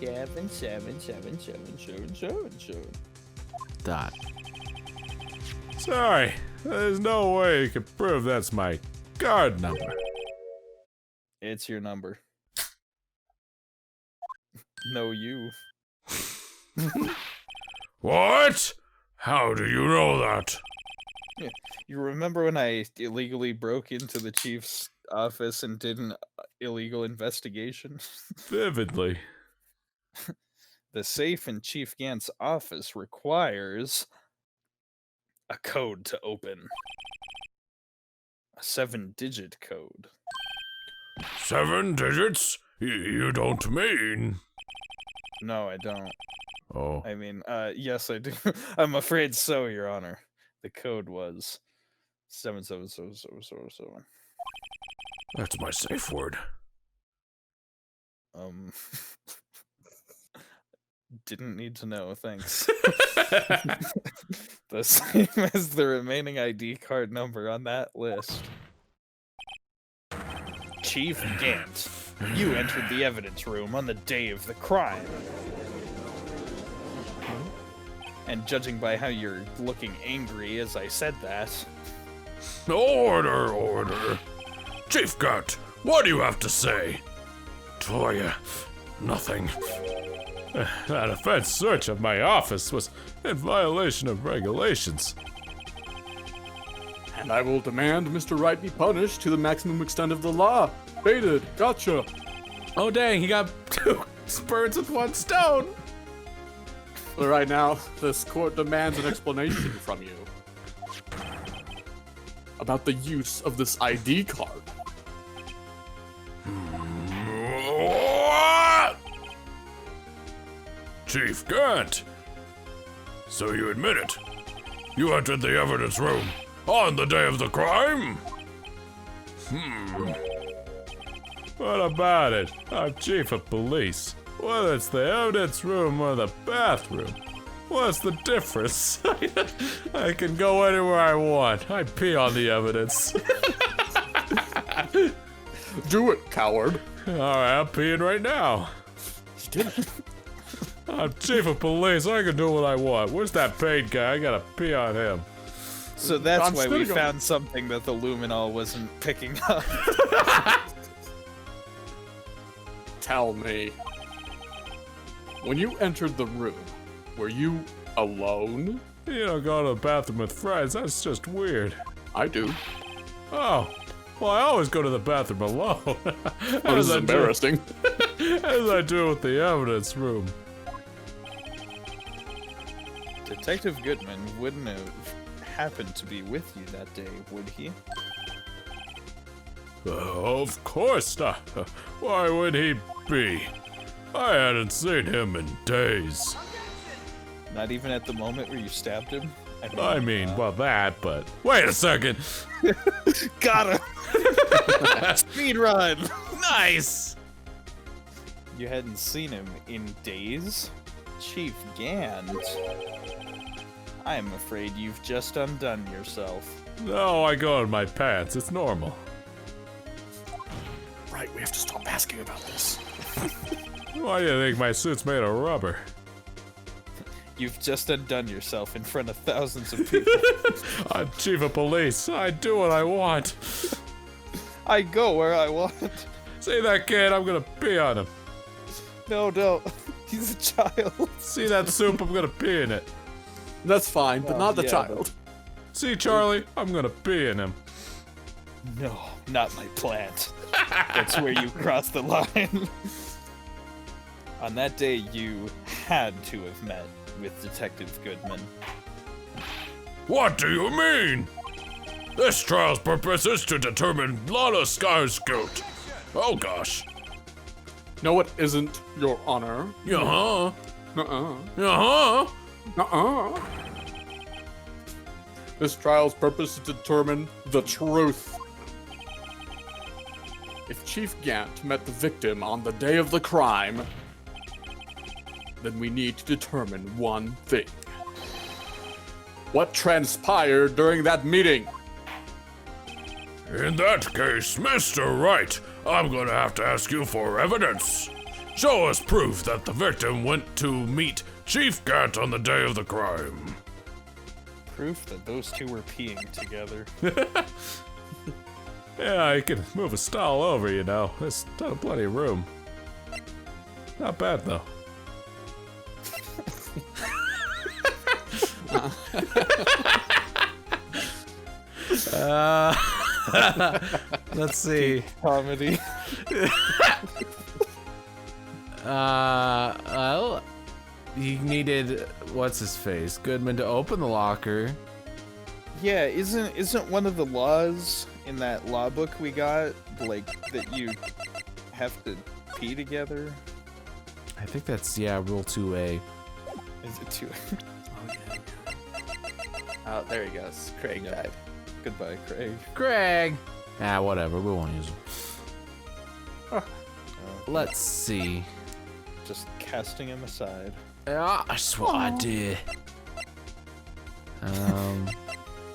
7777777. Dot. Sorry, there's no way you can prove that's my card number. It's your number. No, you. What? How do you know that? You remember when I illegally broke into the chief's office and did an illegal investigation? Vividly. The safe in Chief Gant's office requires a code to open. A 7-digit code. 7 digits? You don't mean... No, I don't. Oh. I mean, yes, I do. I'm afraid so, Your Honor. The code was 777777. That's my safe word. Didn't need to know, thanks. The same as the remaining ID card number on that list. Chief Gant, you entered the evidence room on the day of the crime. And judging by how you're looking angry as I said that... Order, order. Chief Gant, what do you have to say? Toya, nothing. That offense search of my office was in violation of regulations. And I will demand Mr. Wright be punished to the maximum extent of the law. Baited. Gotcha. Oh dang, he got 2 birds with 1 stone. But right now, this court demands an explanation from you about the use of this ID card. What? Chief Gant, so you admit it? You entered the evidence room on the day of the crime? What about it? I'm chief of police. Whether it's the evidence room or the bathroom, what's the difference? I can go anywhere I want. I pee on the evidence. Do it, coward. Alright, I'm peeing right now. I'm chief of police. I can do what I want. Where's that paid guy? I gotta pee on him. So that's I'm why still we going. found something that the luminol wasn't picking up. Tell me. When you entered the room, were you alone? You don't go to the bathroom with friends. That's just weird. I do. Oh. Well, I always go to the bathroom alone. This as, is I embarrassing. do, as I do with the evidence room. Detective Goodman wouldn't have happened to be with you that day, would he? Of course not. Why would he be? I hadn't seen him in days. Not even at the moment where you stabbed him? I mean, well, that, but... Wait a second! Got him! Speed run! Nice. You hadn't seen him in days? Chief Gant. I'm afraid you've just undone yourself. No, I go in my pants. It's normal. Right, we have to stop asking about this. Why do you think my suit's made of rubber? You've just undone yourself in front of thousands of people. I'm chief of police. I do what I want. I go where I want. See that kid? I'm gonna pee on him. No, don't. He's a child. See that soup? I'm gonna pee in it. That's fine, but not the yeah, child. See Charlie? I'm gonna pee in him. No, not my plant. That's where you cross the line. On that day, you had to have met with Detective Goodman. What do you mean? This trial's purpose is to determine Lana Sky's guilt. Oh gosh. No, it isn't, Your Honor. Uh-huh. Uh-uh. Uh-huh. Uh-uh. This trial's purpose is to determine the truth. If Chief Gant met the victim on the day of the crime, then we need to determine one thing. What transpired during that meeting? In that case, Mr. Wright, I'm gonna have to ask you for evidence. Show us proof that the victim went to meet Chief Gant on the day of the crime. Proof that those two were peeing together. Yeah, you can move a stall over, you know. There's plenty of room. Not bad, though. Let's see. Comedy. Well, he needed what's his face, Goodman, to open the locker. Yeah, isn't one of the laws in that law book we got like that you have to pee together? I think that's Rule 2A. Is it too? Oh, there he goes. Craig died. Goodbye, Craig. Craig. Whatever. We won't use him. Let's see. Just casting him aside. That's what I did.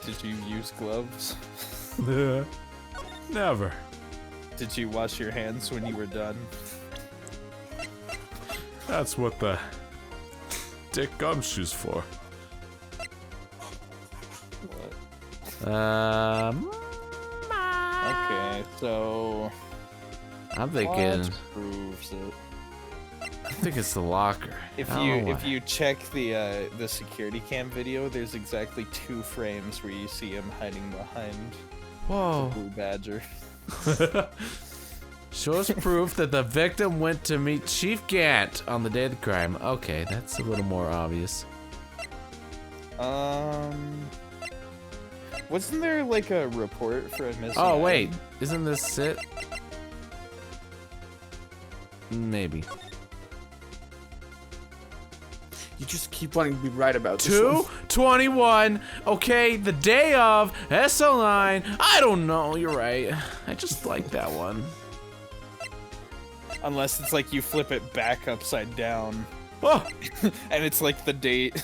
Did you use gloves? Never. Did you wash your hands when you were done? That's what the dick gumshoe's for. What? Okay, so I'm thinking. what proves it? I think it's the locker. If I don't know you check the security cam video, there's exactly 2 frames where you see him hiding behind Whoa. the blue badger. Shows proof that the victim went to meet Chief Gant on the day of the crime. Okay, that's a little more obvious. Wasn't there like a report for a missing? Oh wait, item? isn't this it? Maybe. You just keep wanting to be right about this one. 2/21. Okay, the day of SL9. I don't know. You're right. I just like that one. Unless it's like you flip it back upside down, Oh. and it's like the date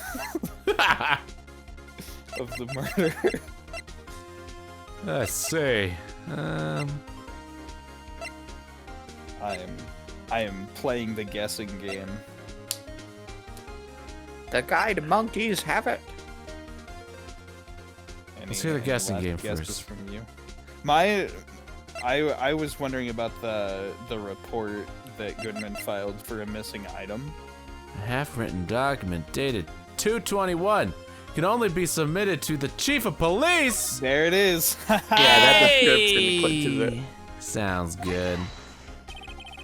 of the murder. Let's see. I am playing the guessing game. The guide monkeys have it. Let's hear the guessing last game guesses first. From you. I was wondering about the report that Goodman filed for a missing item. A half-written document dated 2/21 can only be submitted to the chief of police. There it is. Yeah, that description clicked to the. Sounds good.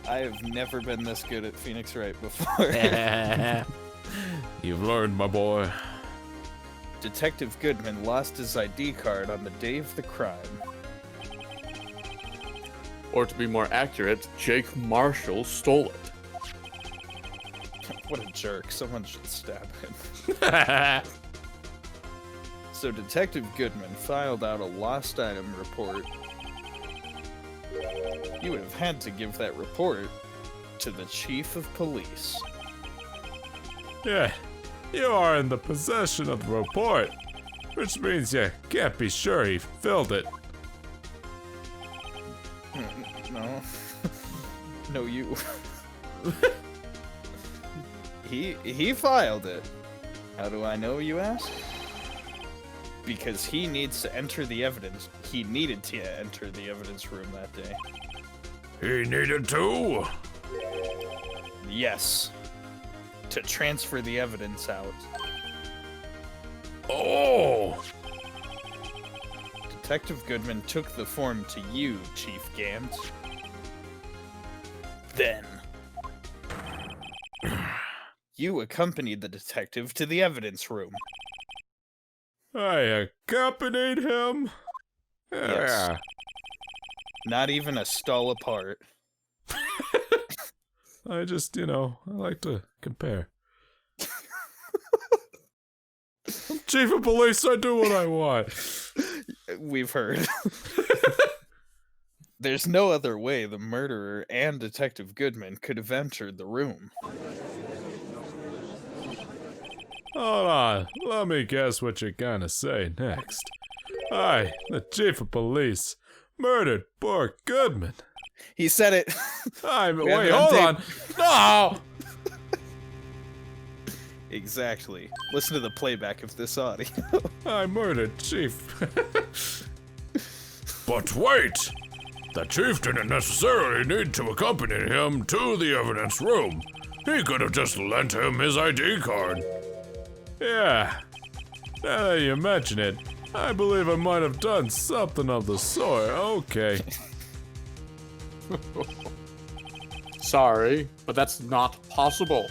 I have never been this good at Phoenix Wright before. You've learned, my boy. Detective Goodman lost his ID card on the day of the crime. Or to be more accurate, Jake Marshall stole it. What a jerk. Someone should stab him. So Detective Goodman filed out a lost item report. You would have had to give that report to the chief of police. Yeah, you are in the possession of the report, which means you can't be sure he filled it. No. No, you. He filed it. How do I know, you ask? Because he needs to enter the evidence. He needed to enter the evidence room that day. He needed to. Yes. To transfer the evidence out. Oh! Detective Goodman took the form to you, Chief Gant. Then, you accompanied the detective to the evidence room. I accompanied him? Yes. Yeah. Not even a stall apart. I just, I like to compare. I'm chief of police, I do what I want. We've heard. There's no other way the murderer and Detective Goodman could have entered the room. Hold on, let me guess what you're gonna say next. I, the chief of police, murdered poor Goodman. He said it. Wait, it on hold tape. on. No! Exactly. Listen to the playback of this audio. I murdered Chief. But wait! The chief didn't necessarily need to accompany him to the evidence room. He could have just lent him his ID card. Yeah. Now that you mention it, I believe I might have done something of the sort. Okay. Sorry, but that's not possible.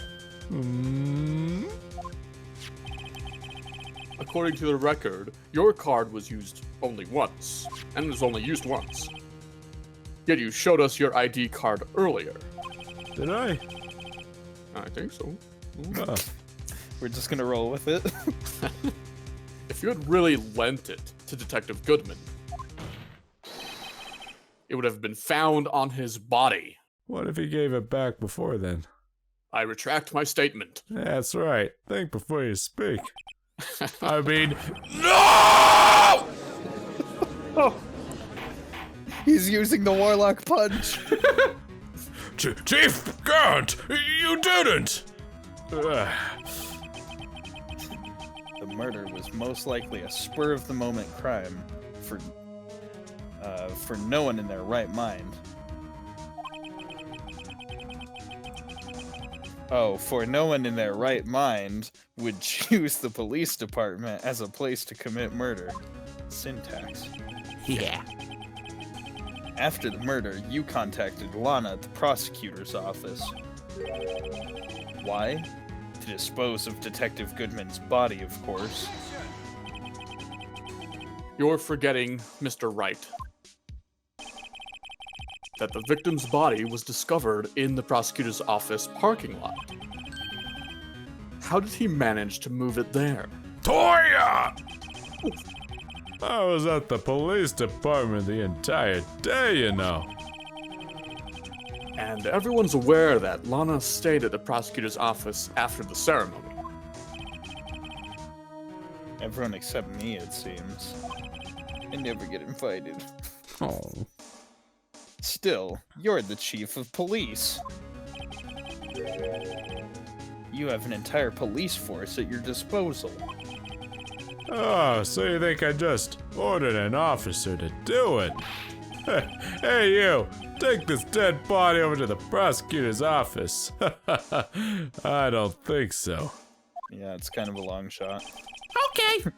According to the record, your card was used only once, and was only used once. Yet you showed us your ID card earlier. Did I? I think so. Oh. We're just gonna roll with it. If you had really lent it to Detective Goodman, it would have been found on his body. What if he gave it back before then? I retract my statement. That's right. Think before you speak. I mean, No! He's using the Warlock Punch. Chief Gant, you didn't! The murder was most likely a spur-of-the-moment crime for no one in their right mind. Oh, for no one in their right mind would choose the police department as a place to commit murder. Syntax. Yeah. After the murder, you contacted Lana at the prosecutor's office. Why? To dispose of Detective Goodman's body, of course. You're forgetting Mr. Wright. That the victim's body was discovered in the prosecutor's office parking lot. How did he manage to move it there? Toya! I was at the police department the entire day, you know. And everyone's aware that Lana stayed at the prosecutor's office after the ceremony. Everyone except me, it seems. I never get invited. Oh. Still, you're the chief of police. You have an entire police force at your disposal. Oh, so you think I just ordered an officer to do it? Hey, you! Take this dead body over to the prosecutor's office. I don't think so. Yeah, it's kind of a long shot. Okay.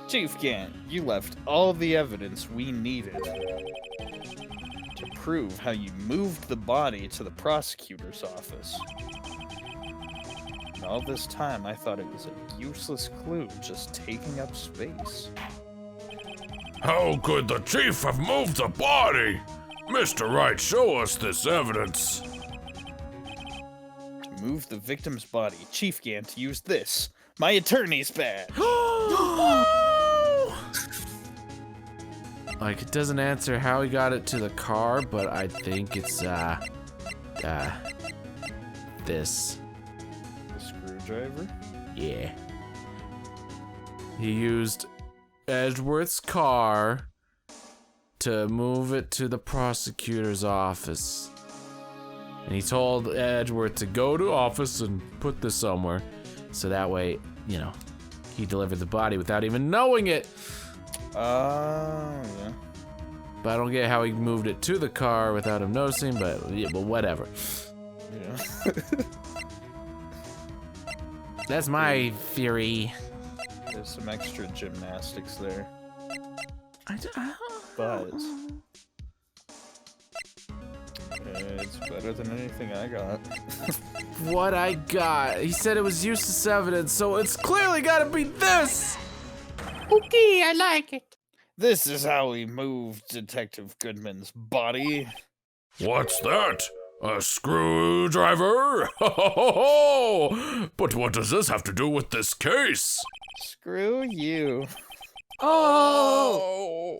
Chief Gant, you left all the evidence we needed to prove how you moved the body to the prosecutor's office. And all this time, I thought it was a useless clue just taking up space. How could the chief have moved the body? Mr. Wright, show us this evidence. To move the victim's body, Chief Gant used this, my attorney's badge. Like, it doesn't answer how he got it to the car, but I think it's, this. The screwdriver? Yeah. He used Edgeworth's car to move it to the prosecutor's office. And he told Edgeworth to go to office and put this somewhere, so that way, you know, he delivered the body without even knowing it. Yeah. But I don't get how he moved it to the car without him noticing, but yeah, but whatever. Yeah. That's my theory. There's some extra gymnastics there. But it's better than anything I got. What I got? He said it was useless evidence, so it's clearly gotta be this! Okay, I like it. This is how we moved Detective Goodman's body. What's that? A screwdriver? Ho ho ho ho! But what does this have to do with this case? Screw you. Oh!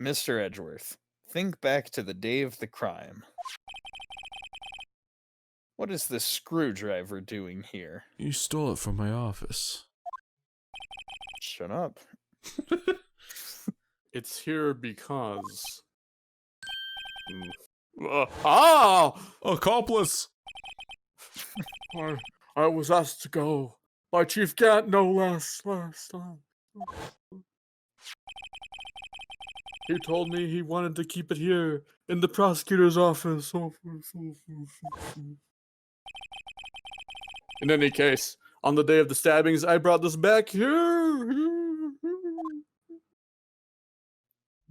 Mr. Edgeworth, think back to the day of the crime. What is this screwdriver doing here? You stole it from my office. Shut up. It's here because... Oh! Accomplice! I was asked to go by Chief Gant, no less. Last time. He told me he wanted to keep it here in the prosecutor's office. In any case, on the day of the stabbings, I brought this back here. You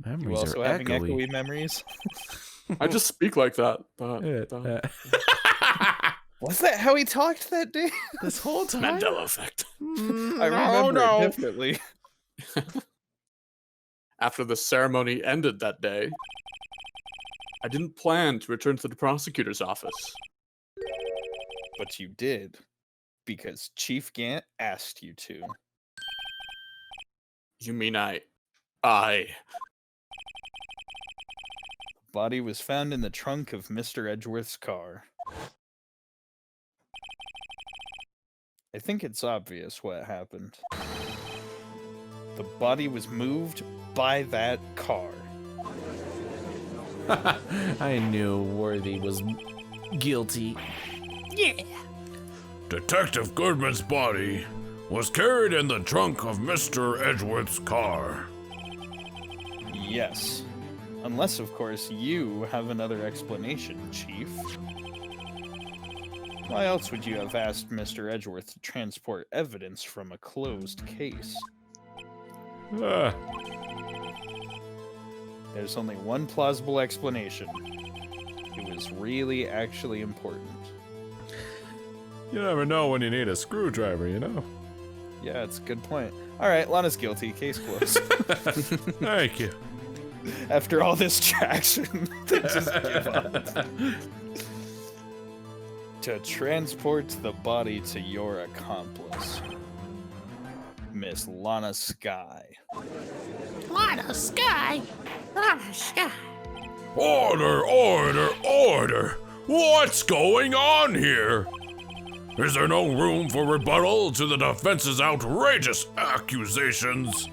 Memories also are having echoey. echoey memories? I just speak like that. Was that how he talked that day? This whole time? Mandela effect. I remember it differently. After the ceremony ended that day, I didn't plan to return to the prosecutor's office. But you did, because Chief Gant asked you to. You mean I... Body was found in the trunk of Mr. Edgeworth's car. I think it's obvious what happened. The body was moved by that car. I knew Worthy was guilty. Yeah. Detective Goodman's body was carried in the trunk of Mr. Edgeworth's car. Yes. Unless, of course, you have another explanation, Chief. Why else would you have asked Mr. Edgeworth to transport evidence from a closed case? There's only one plausible explanation. It was really actually important. You never know when you need a screwdriver, you know? Yeah, it's a good point. Alright, Lana's guilty. Case closed. Thank you. After all this traction, they just give up. To transport the body to your accomplice, Miss Lana Sky. Lana Sky. Lana Sky. Order, order, order! What's going on here? Is there no room for rebuttal to the defense's outrageous accusations?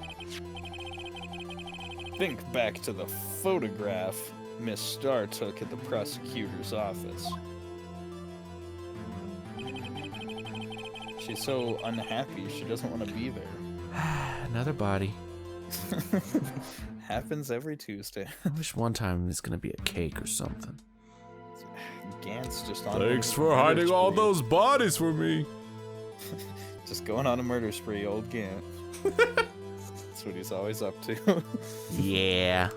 Think back to the photograph Miss Starr took at the prosecutor's office. She's so unhappy she doesn't want to be there. Another body. Happens every Tuesday. I wish one time it's gonna be a cake or something. Gant's just on. Thanks a for murder hiding all spree. those bodies for me. Just going on a murder spree, old Gant. That's what he's always up to. Yeah.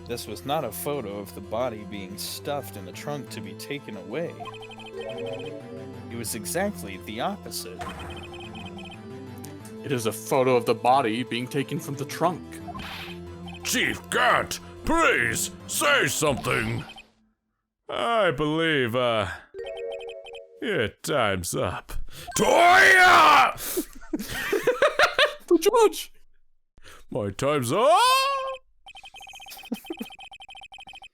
This was not a photo of the body being stuffed in the trunk to be taken away. It was exactly the opposite. It is a photo of the body being taken from the trunk. Chief Gant, please say something. I believe, your time's up. Toya! The judge! My time's up!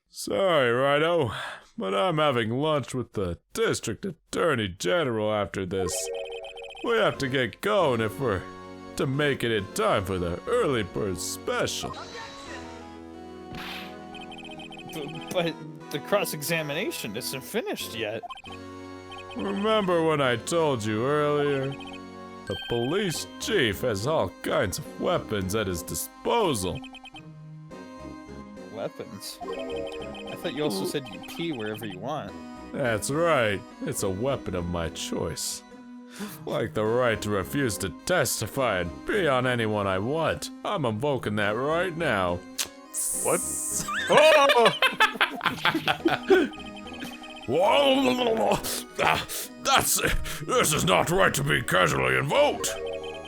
Sorry, Rhino, but I'm having lunch with the District Attorney General after this. We have to get going if we're to make it in time for the early bird special. But the cross-examination isn't finished yet. Remember when I told you earlier? The police chief has all kinds of weapons at his disposal. Weapons? I thought you also said you pee wherever you want. That's right, it's a weapon of my choice. Like the right to refuse to testify and pee on anyone I want. I'm invoking that right now. What? Oh! Whoa! This is not right to be casually invoked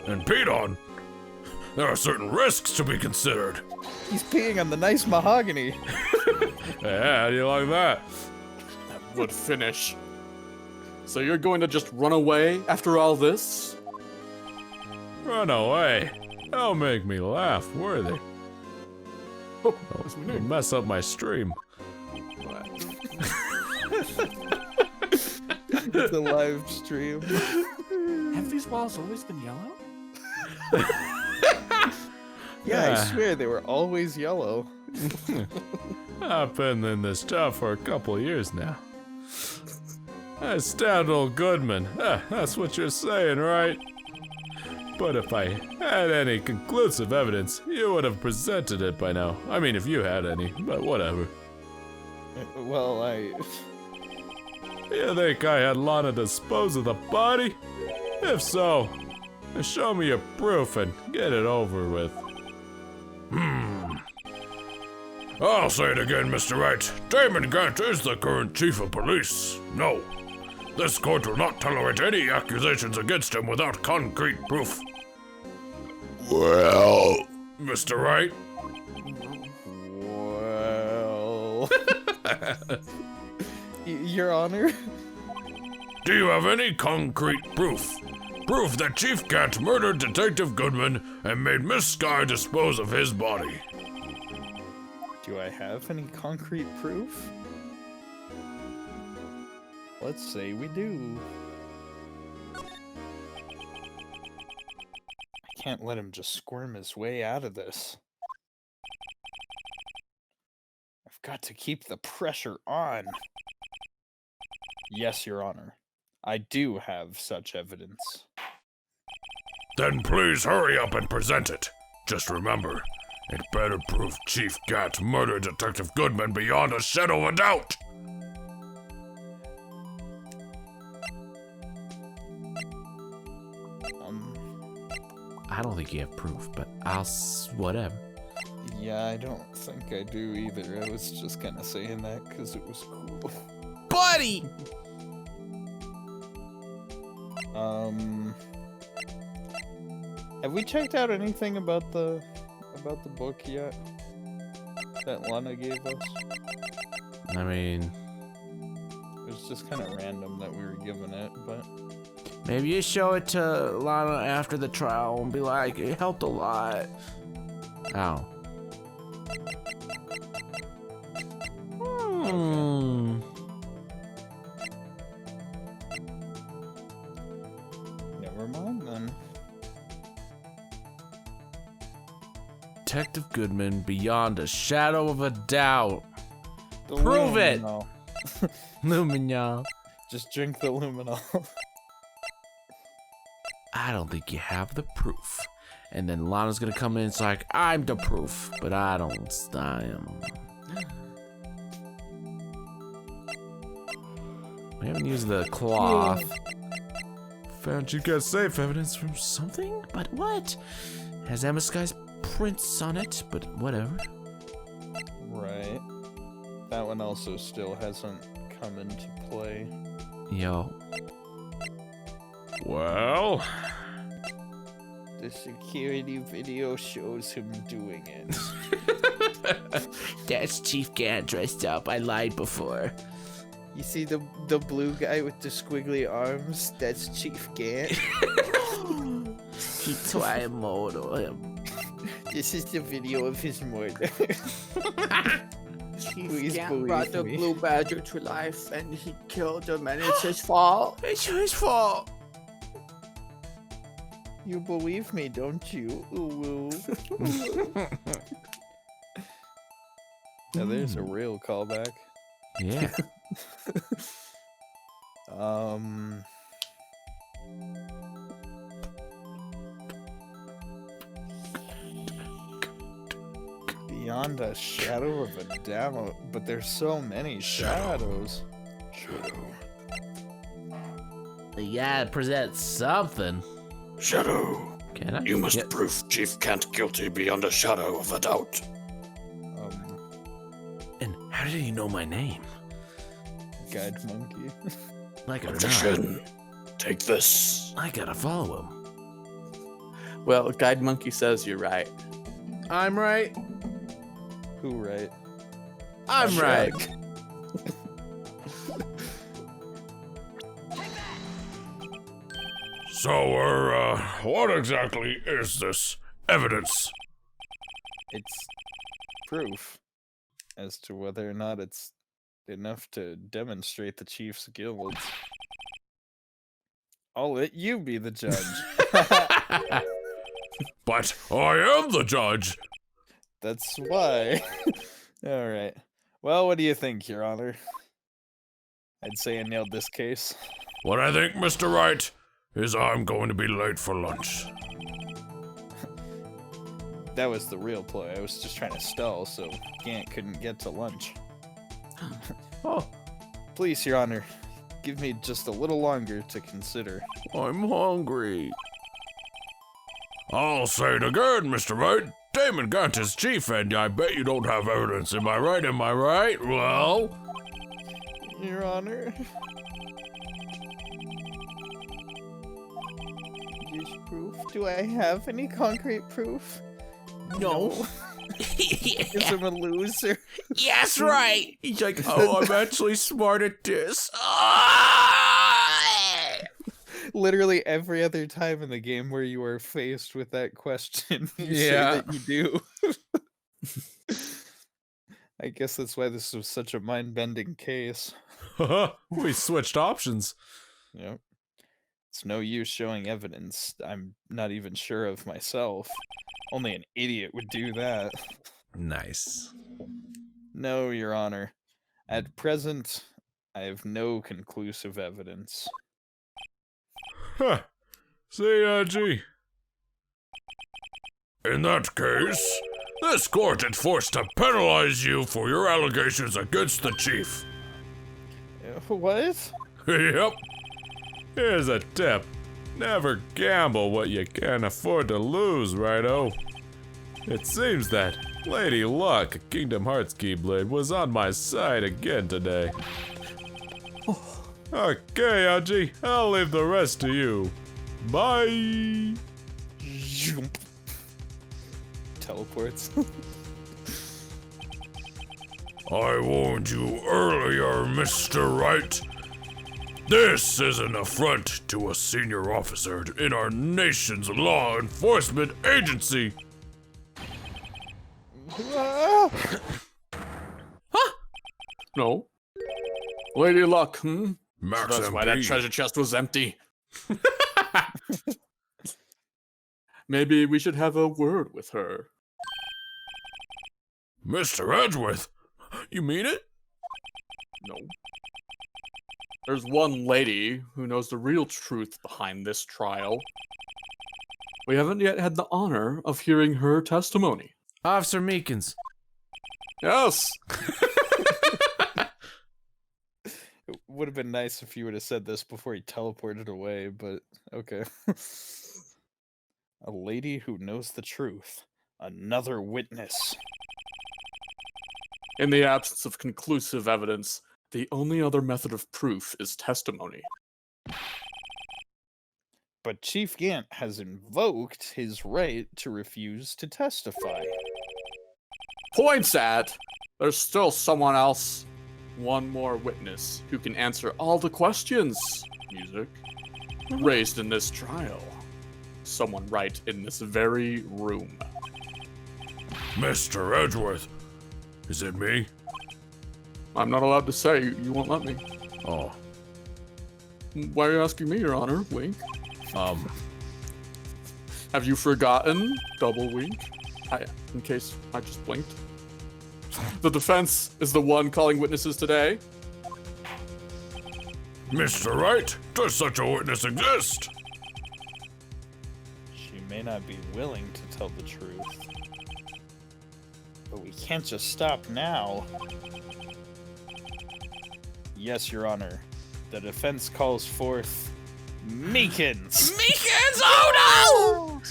and peed on. There are certain risks to be considered. He's peeing on the nice mahogany. Yeah, how do you like that? That would finish. So you're going to just run away after all this? Run away. Don't make me laugh, Worthy. Oh, that's my You'll name. mess up my stream. It's a live stream. Have these walls always been yellow? Yeah, I swear they were always yellow. I've been in this job for a couple of years now. I stabbed old Goodman. That's what you're saying, right? But if I had any conclusive evidence, you would have presented it by now. I mean, if you had any, but whatever. Well, You think I had Lana dispose of the body? If so, then show me your proof and get it over with. I'll say it again, Mr. Wright. Damon Gant is the current chief of police. No. This court will not tolerate any accusations against him without concrete proof. Well, Mr. Wright? well... Your Honor? Do you have any concrete proof? Proof that Chief Gant murdered Detective Goodman and made Miss Sky dispose of his body. Do I have any concrete proof? Let's say we do. I can't let him just squirm his way out of this. I've got to keep the pressure on. Yes, Your Honor. I do have such evidence. Then please hurry up and present it. Just remember, it better prove Chief Gant murdered Detective Goodman beyond a shadow of a doubt. I don't think you have proof, but whatever. Yeah, I don't think I do either. I was just kind of saying that because it was cool. Buddy! Have we checked out anything about the book yet? That Lana gave us? I mean, It was just kind of random that we were given it, but... maybe you show it to Lana after the trial and be like, it helped a lot. Oh. Never mind then. Detective Goodman beyond a shadow of a doubt. The Prove it! Luminol. Luminol. Just drink the luminol. I don't think you have the proof. And then Lana's gonna come in and it's like, I'm the proof. But I am. We haven't used the cloth. Found you got safe evidence from something? But what? Has Emma Sky's prints on it, but whatever. Right. That one also still hasn't come into play. Yo. Well, The security video shows him doing it. That's Chief Gant dressed up. I lied before. You see the blue guy with the squiggly arms? That's Chief Gant. He tried murder him. This is the video of his murder. Please Gant believe brought the me. blue badger to life and he killed him and it's his fault. It's his fault. You believe me, don't you? Ooh. Now there's a real callback. Yeah. Beyond a shadow of a doubt, but there's so many shadows. Shadow. You gotta present something. Shadow. Can I? You must Yep. prove Chief Gant guilty beyond a shadow of a doubt. And how did he know my name? Guide monkey. Like it or not, Magician, take this. I gotta follow him. Well, Guide Monkey says you're right. I'm right. Who right? I'm right. So, what exactly is this evidence? It's proof as to whether or not it's enough to demonstrate the chief's guilt. I'll let you be the judge. But I am the judge. That's why. All right. Well, what do you think, Your Honor? I'd say I nailed this case. What I think, Mr. Wright, is I'm going to be late for lunch. That was the real play. I was just trying to stall so Gant couldn't get to lunch. Oh, Please, Your Honor, give me just a little longer to consider. I'm hungry. I'll say it again, Mr. Wright. Damon Gant is chief, and I bet you don't have evidence. Am I right? Am I right? Well, Your Honor. Use proof? Do I have any concrete proof? No. Because I'm a loser. Yes, right. He's like, oh, I'm actually smart at this. Literally every other time in the game where you are faced with that question, you say that you do. I guess that's why this was such a mind-bending case. We switched options. Yep. It's no use showing evidence I'm not even sure of myself. Only an idiot would do that. Nice. No, Your Honor. At present, I have no conclusive evidence. huh. See, G. In that case, this court is forced to penalize you for your allegations against the chief. What? Yep. Here's a tip. Never gamble what you can't afford to lose, righto. It seems that Lady Luck, Kingdom Hearts Keyblade, was on my side again today. Okay, Aji, I'll leave the rest to you. Bye! Teleports. I warned you earlier, Mr. Wright. This is an affront to a senior officer in our nation's law enforcement agency. No. Lady Luck, Max That's why that MP. treasure chest was empty. Maybe we should have a word with her. Mr. Edgeworth, you mean it? No. There's one lady who knows the real truth behind this trial. We haven't yet had the honor of hearing her testimony. Officer Meekins. Yes! It would have been nice if you would have said this before he teleported away, but okay. A lady who knows the truth. Another witness. In the absence of conclusive evidence, the only other method of proof is testimony. But Chief Gant has invoked his right to refuse to testify. Points at, there's still someone else. One more witness who can answer all the questions, music, raised in this trial. Someone right in this very room. Mr. Edgeworth, is it me? I'm not allowed to say, you won't let me. Oh, Why are you asking me, Your Honor? Wink. Have you forgotten? Double wink. In case I just blinked. The defense is the one calling witnesses today. Mr. Wright, does such a witness exist? She may not be willing to tell the truth. But we can't just stop now. Yes, Your Honor. The defense calls forth Meekins! Meekins! Oh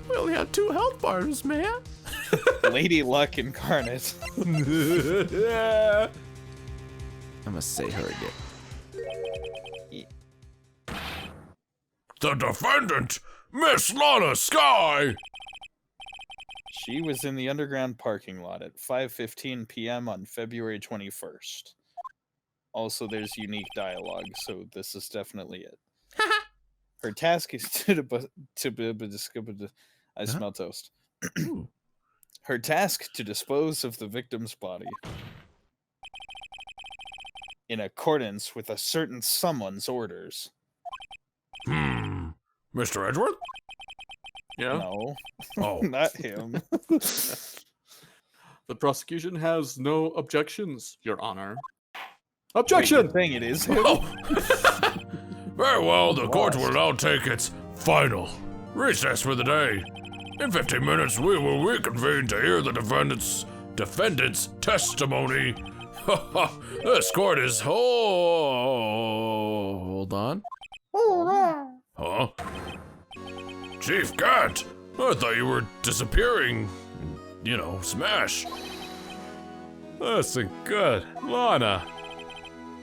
We only have 2 health bars, man. Lady Luck incarnate. I'm gonna say her again. The defendant, Miss Lana Sky! She was in the underground parking lot at 5:15 p.m. on February 21st. Also, there's unique dialogue, so this is definitely it. Her task is I smell toast. Her task to dispose of the victim's body in accordance with a certain someone's orders. Mr. Edgeworth? Yeah? No, Oh, not him. The prosecution has no objections, Your Honor. Objection! Saying it is him. Oh. Very well, the court will now take its final recess for the day. In 15 minutes, we will reconvene to hear the defendant's testimony. This court is hold on. Huh? Chief Cat, I thought you were disappearing. You know, smash. Listen good. Lana.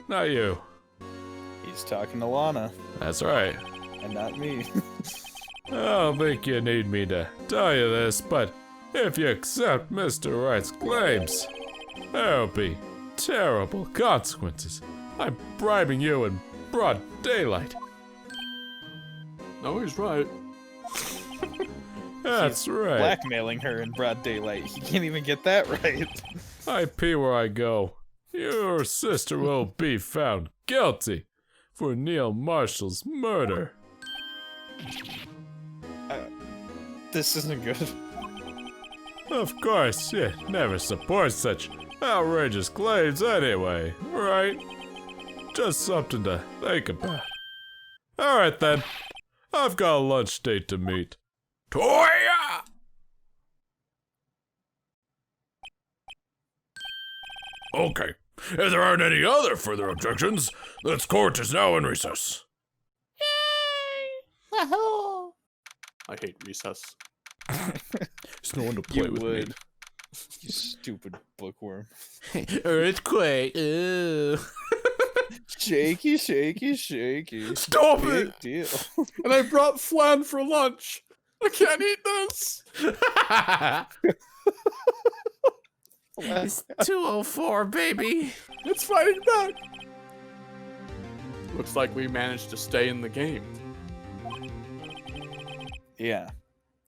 Not you. He's talking to Lana, That's right. and not me. I don't think you need me to tell you this, but if you accept Mr. Wright's claims, there'll be terrible consequences. I'm bribing you in broad daylight. No, he's right. That's right. Blackmailing her in broad daylight. He can't even get that right. I pee where I go. Your sister will be found guilty for Neil Marshall's murder. This isn't good. Of course, you never support such outrageous claims anyway, right? Just something to think about. Alright then, I've got a lunch date to meet. Toya! Okay, if there aren't any other further objections, this court is now in recess. Wahoo! I hate recess. There's no one to play You with would. me. You stupid bookworm. Earthquake. Ew. Shaky, shaky, shaky. Stop Big it! deal. And I brought flan for lunch. I can't eat this. It's 2:04, baby. It's fighting back. Looks like we managed to stay in the game. Yeah.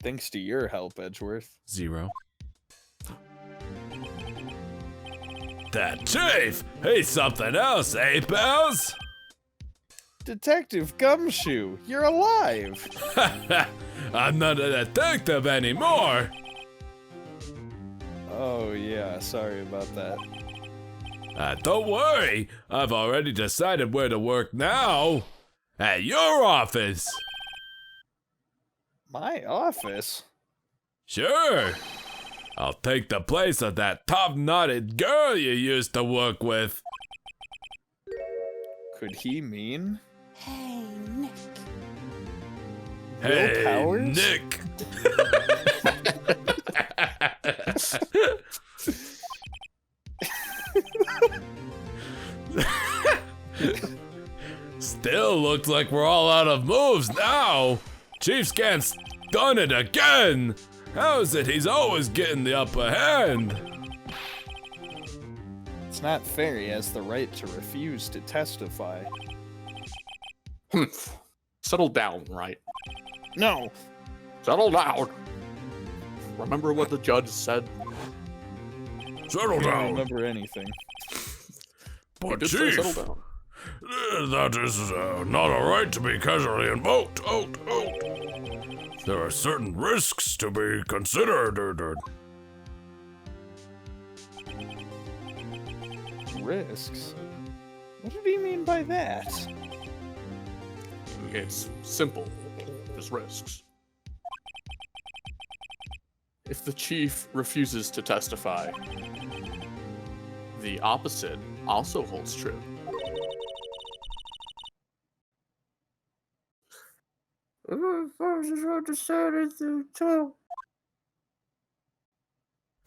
Thanks to your help, Edgeworth. 0. That chief, he's something else, eh, pals? Detective Gumshoe, you're alive. I'm not a detective anymore. Oh yeah, sorry about that. Don't worry, I've already decided where to work now. At your office. My office? Sure. I'll take the place of that top-knotted girl you used to work with. Could he mean? Hey, Nick. Hey, Powers? Nick. Still looks like we're all out of moves now. Chief Scan's done it again. How is it he's always getting the upper hand? It's not fair he has the right to refuse to testify. Settle down, right? No! Settle down. Remember what the judge said? Settle I don't down. remember anything. He But did say Chief, settle down. that is not a right to be casually invoked. There are certain risks to be considered. Risks? What did he mean by that? It's simple. There's risks. If the chief refuses to testify, the opposite also holds true.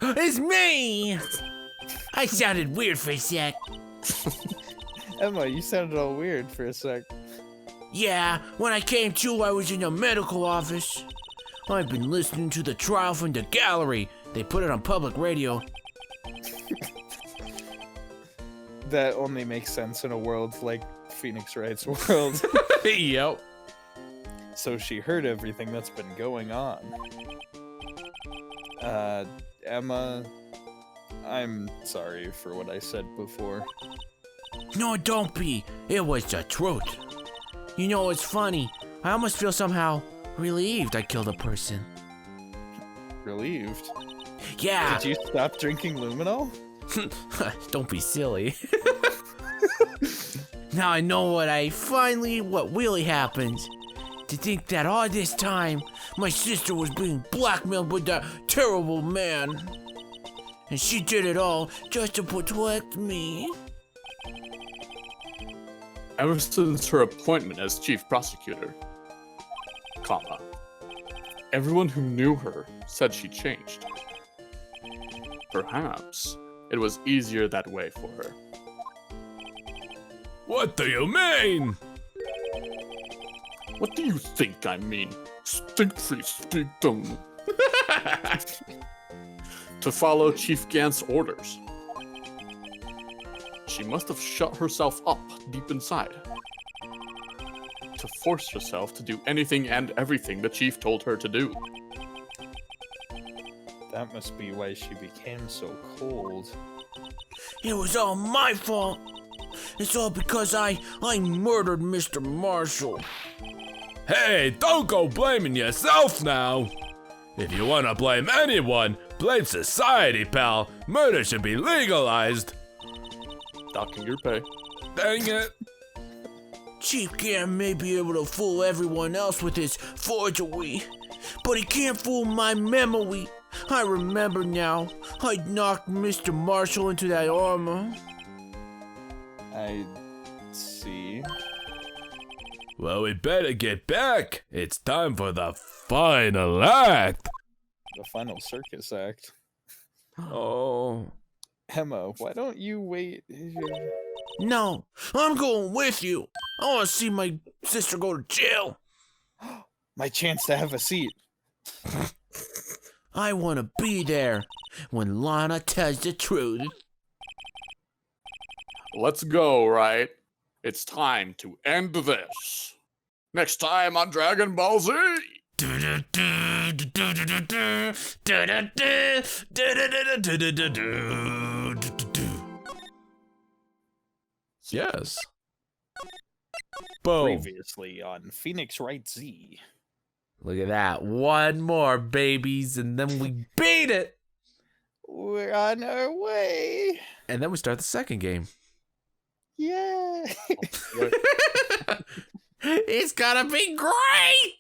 It's me! I sounded weird for a sec. Emma, you sounded all weird for a sec. Yeah, when I came to, I was in the medical office. I've been listening to the trial from the gallery. They put it on public radio. That only makes sense in a world like Phoenix Wright's world. Yep. So she heard everything that's been going on. Emma, I'm sorry for what I said before. No, don't be. It was the truth. You know, it's funny. I almost feel somehow relieved I killed a person. Relieved. Yeah. Did you stop drinking luminol? Don't be silly. Now I know what really happened. To think that all this time, my sister was being blackmailed by that terrible man. And she did it all just to protect me. Ever since her appointment as chief prosecutor, everyone who knew her said she changed. Perhaps it was easier that way for her. What do you mean? What do you think I mean? Stink-free speakdom. To follow Chief Gant's orders. She must have shut herself up deep inside. To force herself to do anything and everything the chief told her to do. That must be why she became so cold. It was all my fault. It's all because I murdered Mr. Marshall. Hey, don't go blaming yourself now. If you want to blame anyone, blame society, pal. Murder should be legalized. Docking your pay. Dang it. Chief Gant may be able to fool everyone else with his forgery, but he can't fool my memory. I remember now. I knocked Mr. Marshall into that armor. I see. Well, we better get back. It's time for the final act. The final circus act. Oh. Emma, why don't you wait here? No, I'm going with you. I want to see my sister go to jail. My chance to have a seat. I want to be there when Lana tells the truth. Let's go, Wright. It's time to end this. Next time on Dragon Ball Z. Yes. Boom. Previously on Phoenix Wright Z. Look at that. One more, babies, and then we beat it. We're on our way. And then we start the second game. Yeah. It's gonna be great.